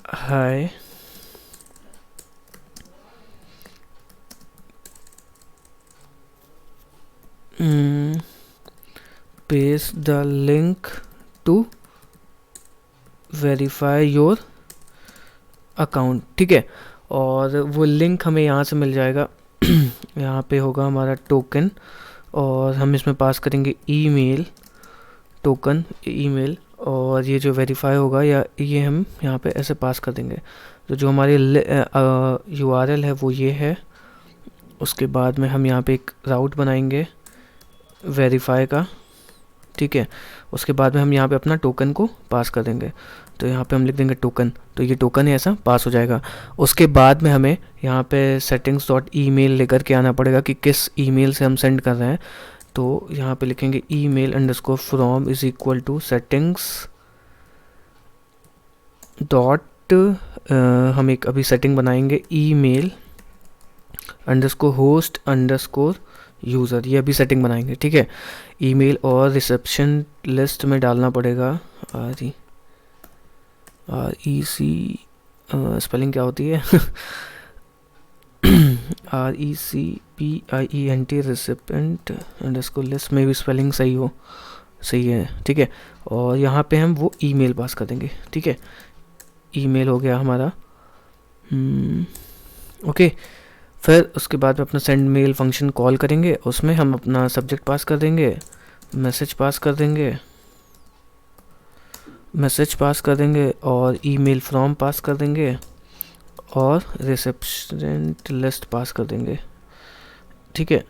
hi paste the link to verify your account. ठीक है, और वो लिंक हमें यहाँ से मिल जाएगा। यहाँ पे होगा हमारा टोकन, और हम इसमें पास करेंगे ईमेल टोकन ईमेल, और ये जो वेरीफाई होगा या ये हम यहाँ पे ऐसे पास कर देंगे। तो जो हमारी URL है वो ये है। उसके बाद में हम यहाँ पे एक राउट बनाएंगे वेरीफाई का। ठीक है, उसके बाद में हम यहाँ पे अपना टोकन को पास कर देंगे। तो यहाँ पे हम लिख देंगे टोकन, तो ये टोकन है ऐसा पास हो जाएगा। उसके बाद में हमें यहाँ पे settings.email लेकर के आना पड़ेगा कि किस ईमेल से हम सेंड कर रहे हैं। तो यहाँ पे लिखेंगे email_from is equal to settings dot, हम एक अभी सेटिंग बनाएंगे email_host_ यूज़र, ये अभी सेटिंग बनाएंगे। ठीक है, ईमेल और रिसेप्शन लिस्ट में डालना पड़ेगा REC, स्पेलिंग क्या होती है RECPIENT रिसिपेंट अंडरस्कोर लिस्ट में भी स्पेलिंग सही है। ठीक है, और यहाँ पे हम वो ईमेल पास कर देंगे। ठीक है, ईमेल हो गया हमारा। ओके, फिर उसके बाद में अपना सेंड मेल फंक्शन कॉल करेंगे, उसमें हम अपना सब्जेक्ट पास कर देंगे, मैसेज पास कर देंगे और ईमेल फ्रॉम पास कर देंगे, और रिसेप्शनेंट लिस्ट पास कर देंगे। ठीक है,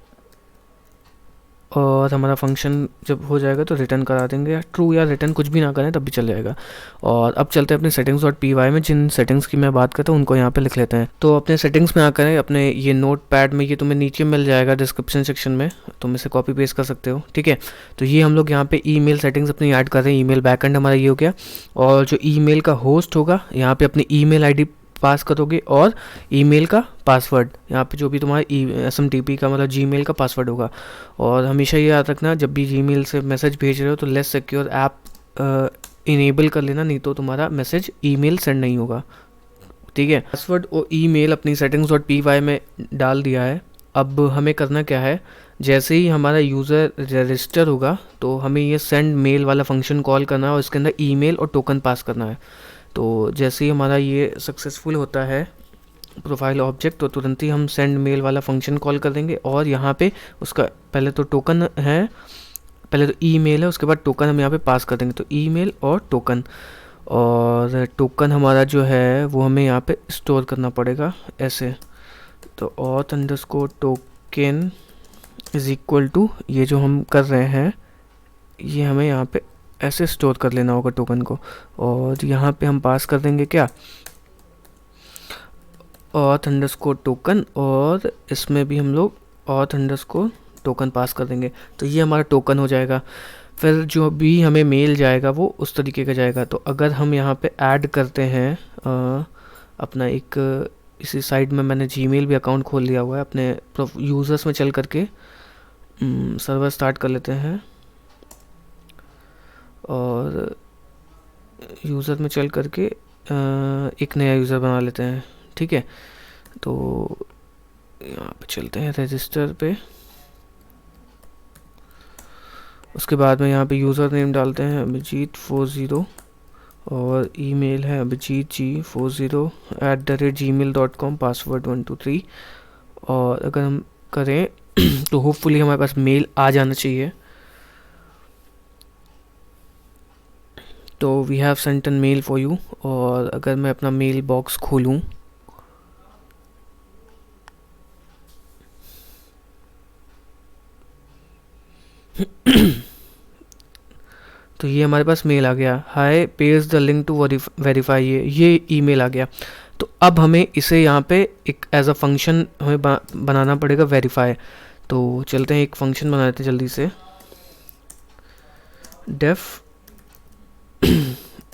और हमारा फंक्शन जब हो जाएगा तो रिटर्न करा देंगे, ट्रू या रिटर्न कुछ भी ना करें तब भी चल जाएगा। और अब चलते हैं अपने settings.py में, जिन सेटिंग्स की मैं बात करता हूँ उनको यहाँ पे लिख लेते हैं। तो अपने सेटिंग्स में आकर अपने ये नोट पैड में, ये तुम्हें नीचे मिल जाएगा डिस्क्रिप्शन सेक्शन में, तुम इसे कॉपी पेस्ट कर सकते हो। ठीक है, तो ये हम लोग यहाँ पे ईमेल सेटिंग्स अपनी ऐड कर रहे हैं। ईमेल बैकएंड हमारा ये हो गया, और जो ईमेल का होस्ट होगा यहाँ पे अपनी ईमेल आईडी पास करोगे, और ईमेल का पासवर्ड यहाँ पे जो भी तुम्हारा SMTP का मतलब जीमेल का पासवर्ड होगा। और हमेशा ये याद रखना, जब भी जीमेल से मैसेज भेज रहे हो तो लेस सिक्योर ऐप इनेबल कर लेना, नहीं तो तुम्हारा मैसेज ईमेल सेंड नहीं होगा। ठीक है, पासवर्ड और ईमेल अपनी settings.py में डाल दिया है। अब हमें करना क्या है, जैसे ही हमारा यूज़र रजिस्टर होगा तो हमें ये सेंड मेल वाला फंक्शन कॉल करना है और इसके अंदर ईमेल और टोकन पास करना है। तो जैसे ही हमारा ये सक्सेसफुल होता है प्रोफाइल ऑब्जेक्ट, तो तुरंत ही हम सेंड मेल वाला फंक्शन कॉल कर देंगे और यहाँ पे उसका पहले तो टोकन है, पहले तो ईमेल है, उसके बाद टोकन हम यहाँ पे पास कर देंगे। तो ईमेल और टोकन, और टोकन हमारा जो है वो हमें यहाँ पे स्टोर करना पड़ेगा ऐसे। तो auth underscore token is equal to, ये जो हम कर रहे हैं ये हमें यहाँ पे ऐसे स्टोर कर लेना होगा टोकन को, और यहाँ पे हम पास कर देंगे क्या, ऑथ अंडरस्कोर टोकन, और इसमें भी हम लोग ऑथ अंडरस्कोर टोकन पास कर देंगे। तो ये हमारा टोकन हो जाएगा। फिर जो भी हमें मेल जाएगा वो उस तरीके का जाएगा। तो अगर हम यहाँ पे ऐड करते हैं अपना एक, इसी साइड में मैंने जीमेल भी अकाउंट खोल लिया हुआ है, अपने यूज़र्स में चल करके सर्वर स्टार्ट कर लेते हैं और यूज़र में चल करके एक नया यूज़र बना लेते हैं। ठीक है, तो यहाँ पे चलते हैं रजिस्टर पे, उसके बाद में यहाँ पे यूज़र नेम डालते हैं abhijit40 और ईमेल है abhijitg40@gmail.com, पासवर्ड 123। और अगर हम करें तो होपफुली हमारे पास मेल आ जाना चाहिए। तो we have sent an mail for you. और अगर मैं अपना मेल बॉक्स खोलूँ तो ये हमारे पास मेल आ गया, hi page the link to verify, ये ईमेल आ गया। तो अब हमें इसे यहाँ पे एक एज अ फंक्शन हमें बनाना पड़ेगा वेरीफाई। तो चलते हैं एक फंक्शन बना लेते हैं जल्दी से, डेफ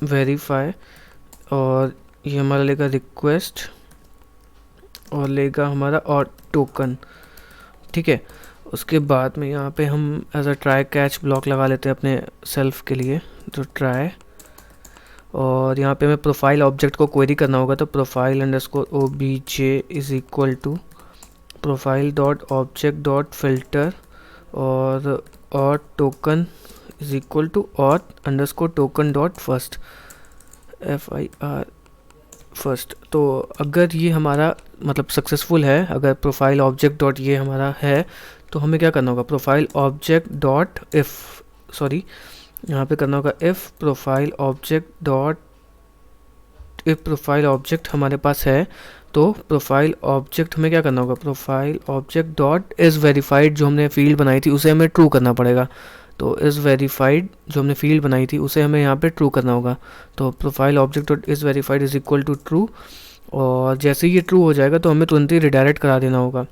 वेरीफाई, और ये हमारा लेगा रिक्वेस्ट और लेगा हमारा और टोकन। ठीक है, उसके बाद में यहाँ पे हम as a try catch block लगा लेते हैं अपने सेल्फ के लिए, जो ट्राई, और यहाँ पे हमें प्रोफाइल ऑब्जेक्ट को क्वेरी करना होगा। तो profile underscore obj is equal to profile dot object dot filter और token is equal to auth underscore token dot first, FIR first. तो अगर ये हमारा मतलब सक्सेसफुल है, अगर प्रोफाइल ऑब्जेक्ट डॉट ये हमारा है, तो हमें क्या करना होगा, profile object dot if, sorry यहाँ पे करना होगा if profile object dot, if profile object हमारे पास है तो प्रोफाइल ऑब्जेक्ट हमें क्या करना होगा, profile object dot is verified, जो हमने फील्ड बनाई थी उसे हमें ट्रू करना पड़ेगा। तो इज़ वेरीफाइड जो हमने फील्ड बनाई थी उसे हमें यहाँ पे ट्रू करना होगा। तो profile object dot is verified is equal to true, और जैसे ही ये ट्रू हो जाएगा तो हमें तुरंत ही रिडायरेक्ट करा देना होगा।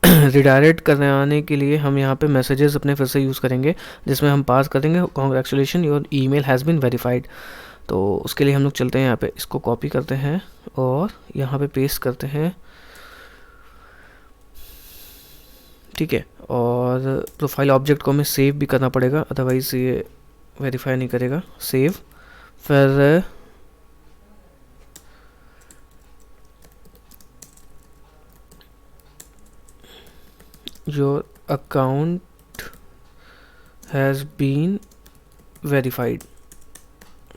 रिडायरेक्ट कराने के लिए हम यहाँ पे मैसेजेस अपने फिर से यूज़ करेंगे, जिसमें हम पास करेंगे congratulation your email has been verified. तो उसके लिए हम लोग चलते हैं यहाँ पे, इसको कॉपी करते हैं और यहाँ पे पेस्ट करते हैं। ठीक है, और प्रोफाइल ऑब्जेक्ट को हमें सेव भी करना पड़ेगा, अदरवाइज़ ये वेरीफाई नहीं करेगा। सेव, फिर your account has been verified.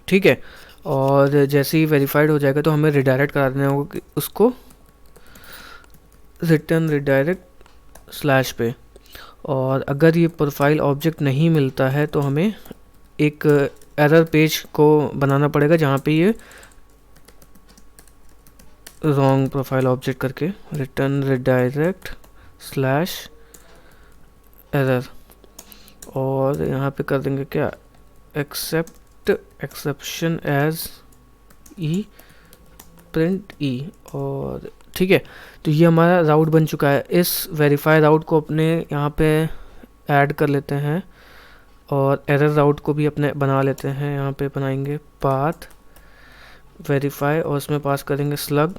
ठीक है, और जैसे ही वेरीफाइड हो जाएगा तो हमें रिडायरेक्ट करा देना होगा कि उसको रिटर्न रिडायरेक्ट स्लैश पे। और अगर ये प्रोफाइल ऑब्जेक्ट नहीं मिलता है तो हमें एक एरर पेज को बनाना पड़ेगा जहाँ पे ये रॉन्ग प्रोफाइल ऑब्जेक्ट करके रिटर्न रिडायरेक्ट स्लैश एरर, और यहाँ पे कर देंगे क्या, एक्सेप्ट एक्सेप्शन एज ई प्रिंट ई। और ठीक है, तो ये हमारा राउट बन चुका है। इस वेरीफाई राउट को अपने यहाँ पे ऐड कर लेते हैं और एरर राउट को भी अपने बना लेते हैं। यहाँ पे बनाएंगे पाथ वेरीफाई और इसमें पास करेंगे स्लग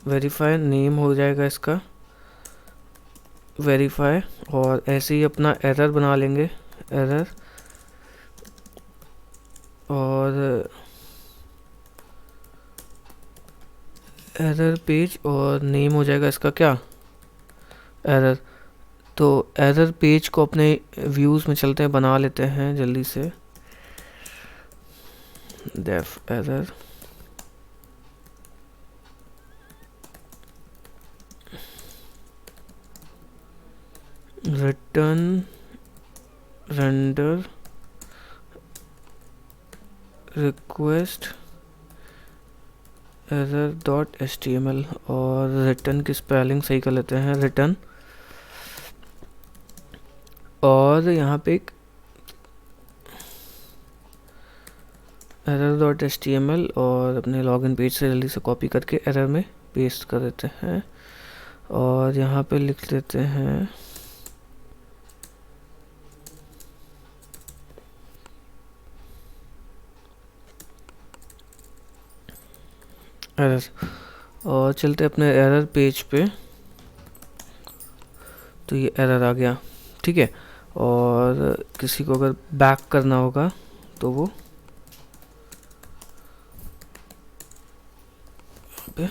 वेरीफाई, नेम हो जाएगा इसका वेरीफाई, और ऐसे ही अपना एरर बना लेंगे, एरर और एरर पेज और नेम हो जाएगा इसका क्या, एरर। तो एरर पेज को अपने व्यूज़ में चलते हैं, बना लेते हैं जल्दी से। Def error return render request error dot HTML, और रिटर्न की स्पेलिंग सही कर लेते हैं, रिटर्न। और यहाँ पे एक एरर डॉट HTML और अपने लॉगिन पेज से जल्दी से कॉपी करके एरर में पेस्ट कर देते हैं, और यहाँ पे लिख देते हैं एरर। और चलते अपने एरर पेज पे, तो ये एरर आ गया, ठीक है। और किसी को अगर बैक करना होगा तो वो पे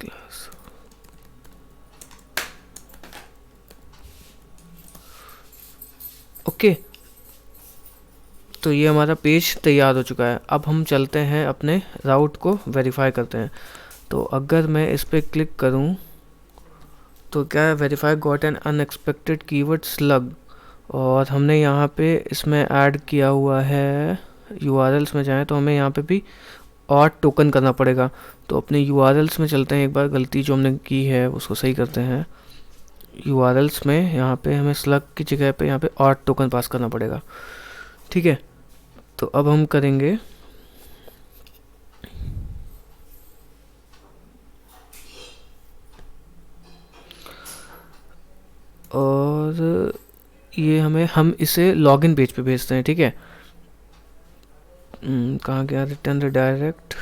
क्लास, ओके। तो ये हमारा पेज तैयार हो चुका है। अब हम चलते हैं अपने राउट को वेरीफाई करते हैं। तो अगर मैं इस पर क्लिक करूं तो क्या है, verify got an unexpected keyword slug, और हमने यहाँ पे इसमें ऐड किया हुआ है। यूआरएल्स में जाएं तो हमें यहाँ पे भी और टोकन करना पड़ेगा। तो अपने यूआरएल्स में चलते हैं, एक बार गलती जो हमने की है उसको सही करते हैं। यूआरएल्स में यहाँ पे हमें स्लग की जगह पे यहाँ पे और टोकन पास करना पड़ेगा, ठीक है। तो अब हम करेंगे और ये हम इसे लॉगिन पेज पे भेजते हैं, ठीक है। कहाँ गया, रिटर्न रिडायरेक्ट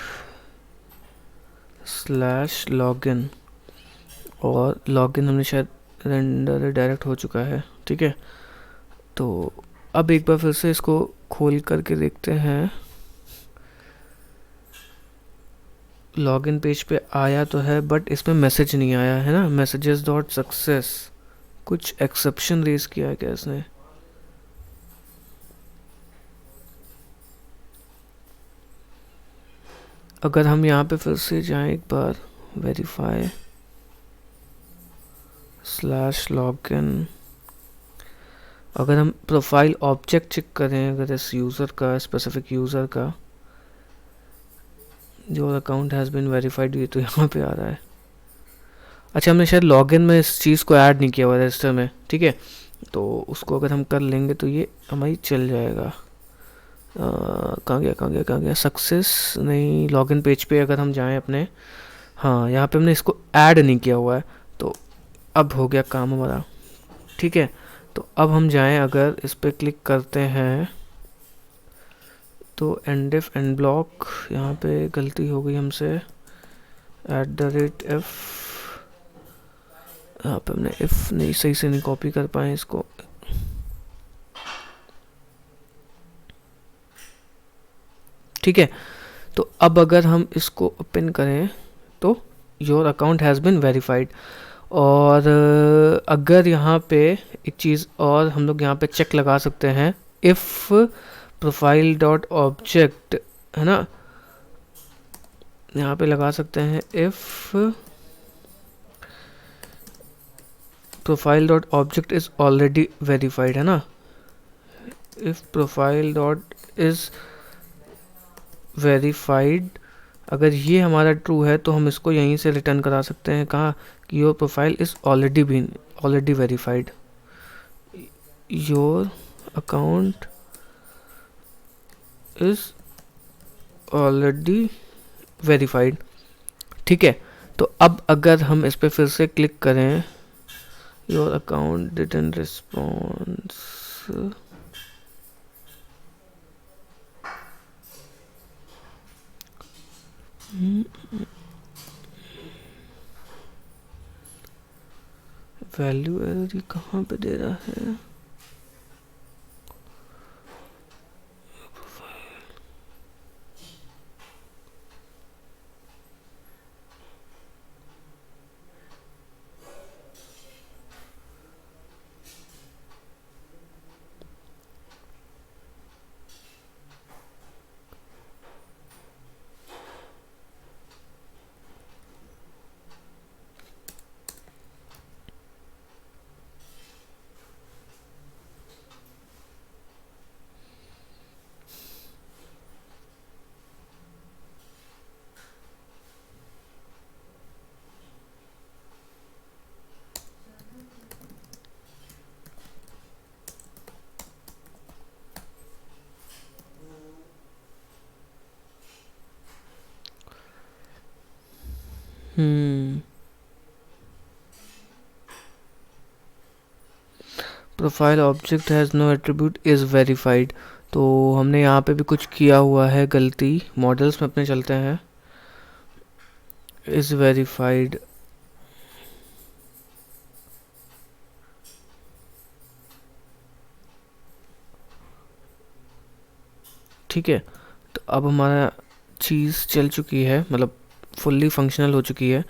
स्लैश लॉगिन, और लॉगिन हमने शायद रेंडर रिडायरेक्ट हो चुका है, ठीक है। तो अब एक बार फिर से इसको खोल करके देखते हैं। लॉगिन पेज पे आया तो है बट इसमें मैसेज नहीं आया है ना, मैसेजेस डॉट सक्सेस, कुछ एक्सेप्शन रेज किया है क्या इसने। अगर हम यहाँ पे फिर से जाएं एक बार, वेरीफाई स्लैश लॉगिन, अगर हम प्रोफाइल ऑब्जेक्ट चेक करें अगर इस यूज़र का, स्पेसिफिक यूज़र का, जो अकाउंट हैज़ बीन वेरीफाइड, ये तो यहाँ पे आ रहा है। अच्छा, हमने शायद लॉगिन में इस चीज़ को ऐड नहीं किया हुआ रजिस्टर में, ठीक है। तो उसको अगर हम कर लेंगे तो ये हमारी चल जाएगा। कहाँ गया सक्सेस, नहीं, लॉगिन पेज पे अगर हम जाएं अपने, हाँ यहाँ पे हमने इसको ऐड नहीं किया हुआ है, तो अब हो गया काम हमारा, ठीक है। तो अब हम जाएं, अगर इस पर क्लिक करते हैं तो एंड ब्लॉक, यहाँ पे गलती हो गई हमसे, @f, यहाँ पे हमने इफ नहीं सही से नहीं कॉपी कर पाए इसको, ठीक है। तो अब अगर हम इसको ओपन करें तो your account has been verified. और अगर यहाँ पे एक चीज़ और हम लोग यहाँ पे चेक लगा सकते हैं, इफ़ प्रोफाइल डॉट ऑब्जेक्ट, है ना, यहाँ पे लगा सकते हैं if profile dot object is already verified, है ना। If profile dot is verified, अगर ये हमारा ट्रू है तो हम इसको यहीं से रिटर्न करा सकते हैं, कहाँ कि your profile is already verified, your account is already verified, ठीक है। तो अब अगर हम इस पर फिर से क्लिक करें, your account didn't response, value error कहाँ पे दे रहा है, profile object has no attribute is verified. तो हमने यहाँ पे भी कुछ किया हुआ है गलती। मॉडल्स में अपने चलते हैं, इज़ वेरीफाइड, ठीक है। तो अब हमारा चीज़ चल चुकी है, मतलब फुल्ली फंक्शनल हो चुकी है।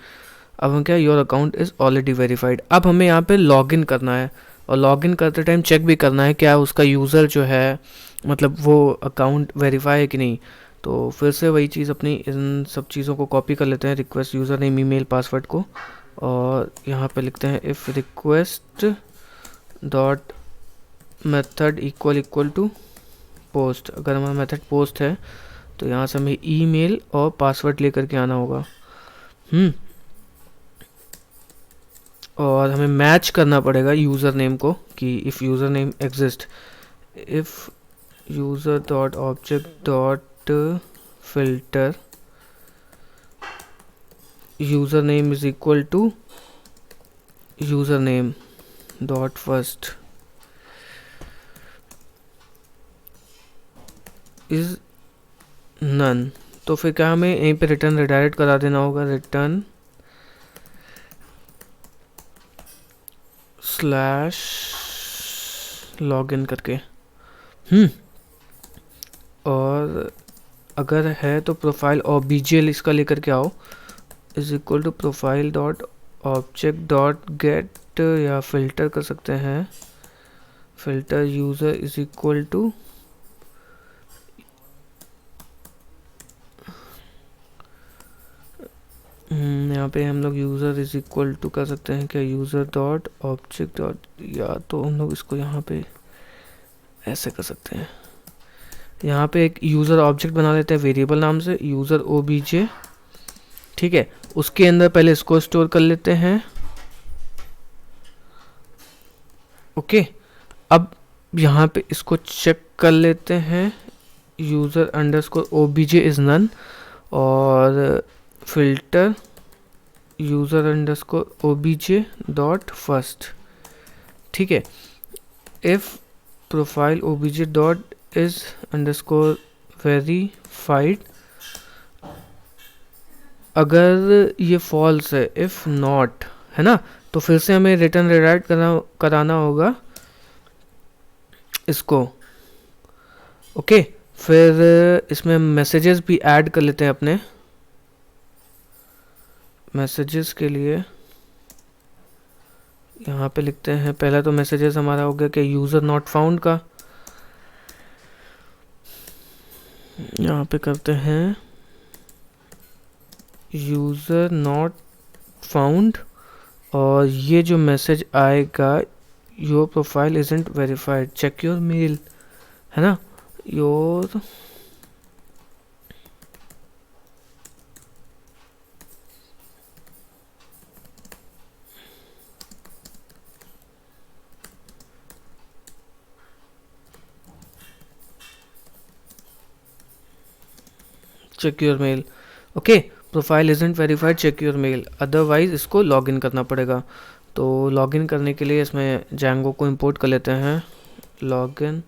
अब हम क्या, your account is already verified. अब हमें यहाँ पे लॉगिन करना है, और लॉगिन करते टाइम चेक भी करना है क्या उसका यूज़र जो है, मतलब वो अकाउंट वेरीफाई है कि नहीं। तो फिर से वही चीज़, अपनी इन सब चीज़ों को कॉपी कर लेते हैं, request user name email password को, और यहाँ पे लिखते हैं if request dot method equal equal to post. अगर हमारा मेथड पोस्ट है तो यहाँ से हमें ईमेल और पासवर्ड लेकर के आना होगा। और हमें मैच करना पड़ेगा यूज़र नेम को, कि if user name exist, if user dot object dot filter user name is equal to user name dot first is none. तो फिर क्या हमें यहीं पे रिटर्न रिडायरेक्ट करा देना होगा, रिटर्न स्लैश लॉगिन करके। और अगर है तो प्रोफाइल और बीजीएल इसका लेकर के आओ, is equal to profile dot object dot get, या फिल्टर कर सकते हैं, filter user is equal to यहाँ पे हम लोग यूज़र इज इक्वल टू कर सकते हैं क्या, यूज़र डॉट ऑब्जेक्ट डॉट, या तो हम लोग इसको यहाँ पे ऐसे कर सकते हैं। यहाँ पे एक यूज़र ऑब्जेक्ट बना लेते हैं वेरिएबल नाम से, यूज़र ओबीजे, ठीक है। उसके अंदर पहले इसको स्टोर कर लेते हैं, ओके। अब यहाँ पे इसको चेक कर लेते हैं, user underscore OBJ is none, और filter user underscore OBJ dot first, ठीक है। If profile OBJ dot is underscore verified, अगर ये फॉल्स है, इफ़ नॉट है ना, तो फिर से हमें रिटर्न रिडायरेक्ट कराना होगा इसको, ओके। फिर इसमें मैसेजेस भी ऐड कर लेते हैं अपने। मैसेजेस के लिए यहाँ पे लिखते हैं, पहला तो मैसेजेस हमारा हो गया कि यूज़र नॉट फाउंड का, यहाँ पे करते हैं यूज़र नॉट फाउंड, और ये जो मैसेज आएगा, your profile isn't verified, check your mail, है ना, your check your mail, okay. Profile isn't verified, check your mail, otherwise इसको लॉगिन करना पड़ेगा। तो लॉगिन करने के लिए इसमें जैंगो को इंपोर्ट कर लेते हैं, लॉगिन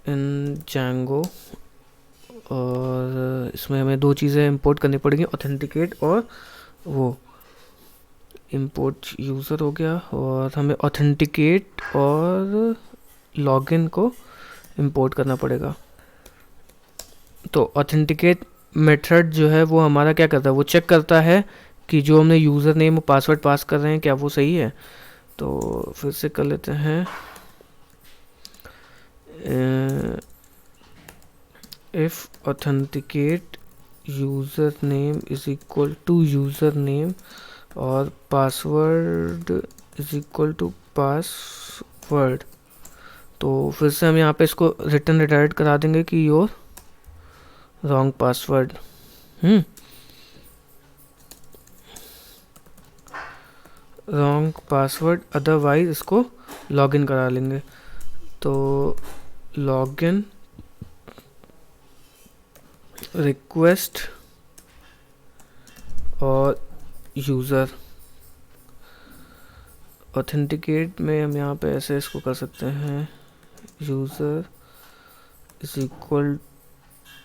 इन जैंगो, और इसमें हमें दो चीज़ें इंपोर्ट करनी पड़ेंगी, ऑथेंटिकेट और वो इंपोर्ट यूज़र हो गया, और हमें ऑथेंटिकेट और लॉगिन को इंपोर्ट करना पड़ेगा। तो ऑथेंटिकेट मेथड जो है वो हमारा क्या करता है, वो चेक करता है कि जो हमने यूज़र नेम और पासवर्ड पास कर रहे हैं क्या वो सही है। तो फिर से कर लेते हैं, if authenticate user name is equal to user name और password is equal to password, तो फिर से हम यहाँ पे इसको रिटर्न रिडायरेक्ट करा देंगे कि your wrong password, wrong password, otherwise इसको लॉगिन करा लेंगे। तो लॉगिन रिक्वेस्ट और यूज़र ऑथेंटिकेट में हम यहाँ पे ऐसे इसको कर सकते हैं, user is equal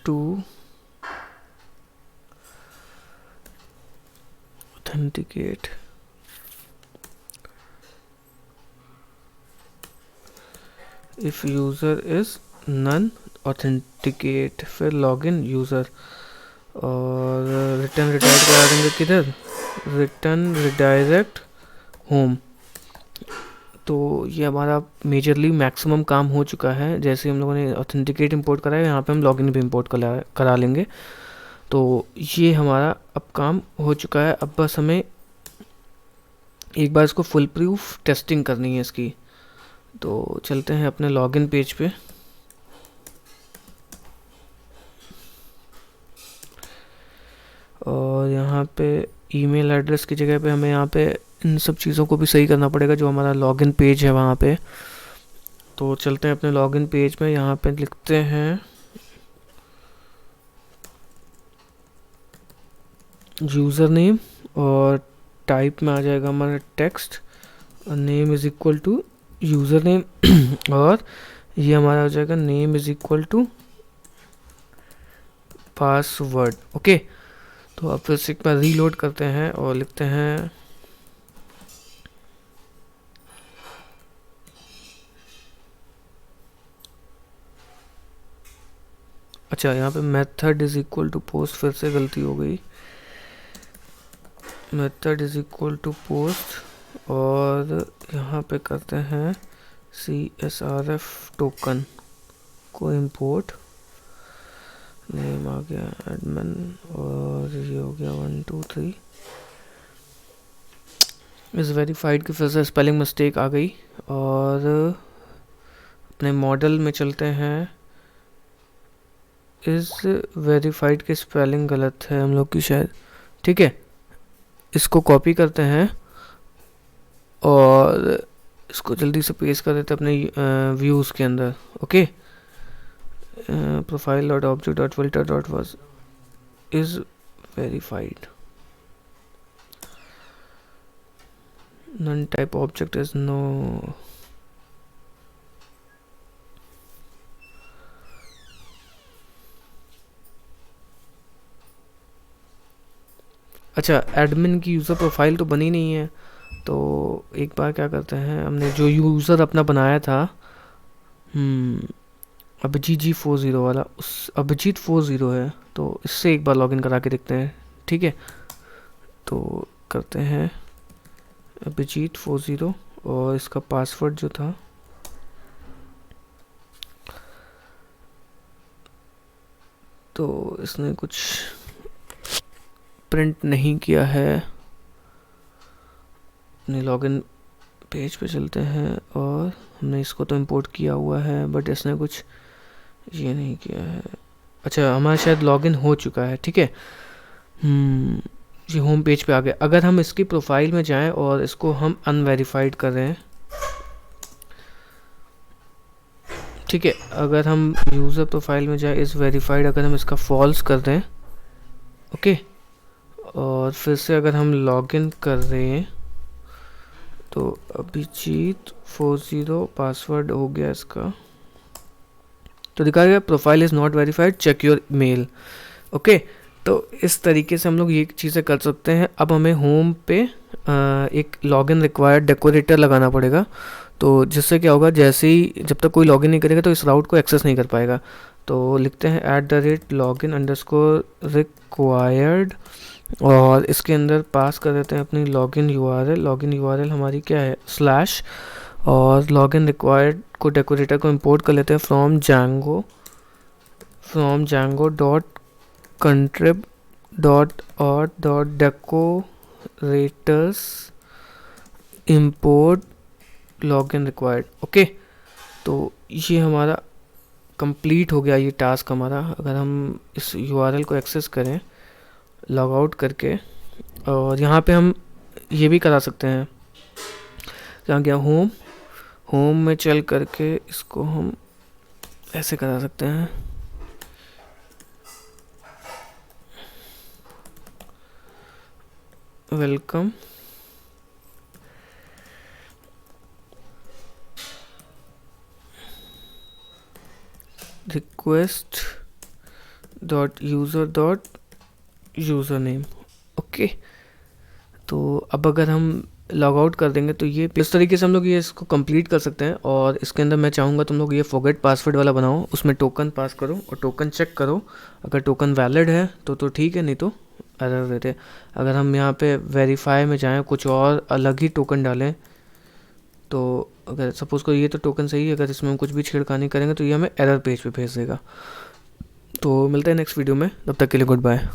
to authenticate, if user is none authenticate, फिर लॉगिन यूज़र, और रिटर्न रिडायरेक्ट करा देंगे किधर, रिटर्न रिडायरेक्ट होम। तो ये हमारा मेजरली मैक्सिमम काम हो चुका है। जैसे हम लोगों ने ऑथेंटिकेट इंपोर्ट करा है, यहाँ पे हम लॉगिन भी इंपोर्ट करा लेंगे। तो ये हमारा अब काम हो चुका है। अब बस हमें एक बार इसको फुल प्रूफ टेस्टिंग करनी है इसकी। तो चलते हैं अपने लॉगिन पेज पे। और यहाँ पे ईमेल एड्रेस की जगह पे हमें यहाँ पे इन सब चीज़ों को भी सही करना पड़ेगा जो हमारा लॉगिन पेज है वहाँ पे। तो चलते हैं अपने लॉगिन पेज में, यहाँ पे लिखते हैं यूज़र नेम, और टाइप में आ जाएगा हमारा text, name is equal to user name और ये हमारा हो जाएगा name is equal to password. Okay, तो अब फिर से एक बार रीलोड करते हैं और लिखते हैं अच्छा, यहाँ पे method is equal to post, फिर से गलती हो गई, method is equal to post, और यहाँ पे करते हैं CSRF टोकन को इंपोर्ट, नेम आ गया एडमिन, और ये हो गया 1 2 3 इस वेरीफाइड की फिर से स्पेलिंग मिस्टेक आ गई। और अपने मॉडल में चलते हैं, इस वेरीफाइड की स्पेलिंग गलत है हम लोग की शायद, ठीक है, इसको कॉपी करते हैं और इसको जल्दी से पेस्ट कर देते हैं अपने व्यूज़ के अंदर। Okay, profile dot object dot filter dot was is verified, none type object is no, अच्छा एडमिन की यूज़र प्रोफाइल तो बनी नहीं है। तो एक बार क्या करते हैं, हमने जो यूज़र अपना बनाया था अभिजीत G40 वाला, उस अभिजीत 40 है, तो इससे एक बार लॉगिन करा के देखते हैं। ठीक है, तो करते हैं अभिजीत 40 और इसका पासवर्ड जो था तो इसने कुछ प्रिंट नहीं किया है। अपने लॉगिन पेज पे चलते हैं और हमने इसको तो इंपोर्ट किया हुआ है बट इसने कुछ ये नहीं किया है। अच्छा, हमारा शायद लॉगिन हो चुका है। ठीक है, ये होम पेज पे आ गया। अगर हम इसकी प्रोफाइल में जाएं और इसको हम अनवेरीफाइड कर रहे हैं, ठीक है, अगर हम यूज़र प्रोफाइल में जाए इस वेरीफाइड, अगर हम इसका फॉल्स कर दें, ओके, और फिर से अगर हम लॉगिन कर रहे हैं तो अभिजीत 40 पासवर्ड हो गया इसका, तो दिखा गया profile is not verified, check your mail. Okay, तो इस तरीके से हम लोग ये चीज़ें कर सकते हैं। अब हमें होम पे एक लॉगिन रिक्वायर्ड डेकोरेटर लगाना पड़ेगा, तो जिससे क्या होगा, जैसे ही जब तक कोई लॉगिन नहीं करेगा तो इस राउट को एक्सेस नहीं कर पाएगा। तो लिखते हैं @login_required और इसके अंदर पास कर देते हैं अपनी लॉगिन URL। लॉगिन URL हमारी क्या है, स्लैश, और लॉगिन रिक्वायर्ड को डेकोरेटर को इंपोर्ट कर लेते हैं from Django dot contrib dot auth dot decorators import login required. Okay, तो ये हमारा कंप्लीट हो गया ये टास्क हमारा। अगर हम इस URL को एक्सेस करें लॉग आउट करके, और यहाँ पे हम ये भी करा सकते हैं, जहाँ गया होम में चल करके इसको हम ऐसे करा सकते हैं, welcome request dot user name. Okay, तो अब अगर हम लॉग आउट कर देंगे तो ये इस तरीके से हम लोग ये इसको कंप्लीट कर सकते हैं। और इसके अंदर मैं चाहूँगा तुम लोग ये फॉरगेट पासवर्ड वाला बनाओ, उसमें टोकन पास करो और टोकन चेक करो। अगर टोकन वैलिड है तो ठीक है, नहीं तो एरर देते। अगर हम यहाँ पे वेरीफाई में जाएं, कुछ और अलग ही टोकन डालें, तो अगर सपोज़ करो ये तो टोकन सही है, अगर इसमें हम कुछ भी छेड़खानी करेंगे तो ये हमें एरर पेज पे भेज देगा। तो मिलते हैं नेक्स्ट वीडियो में, तब तक के लिए गुड बाय।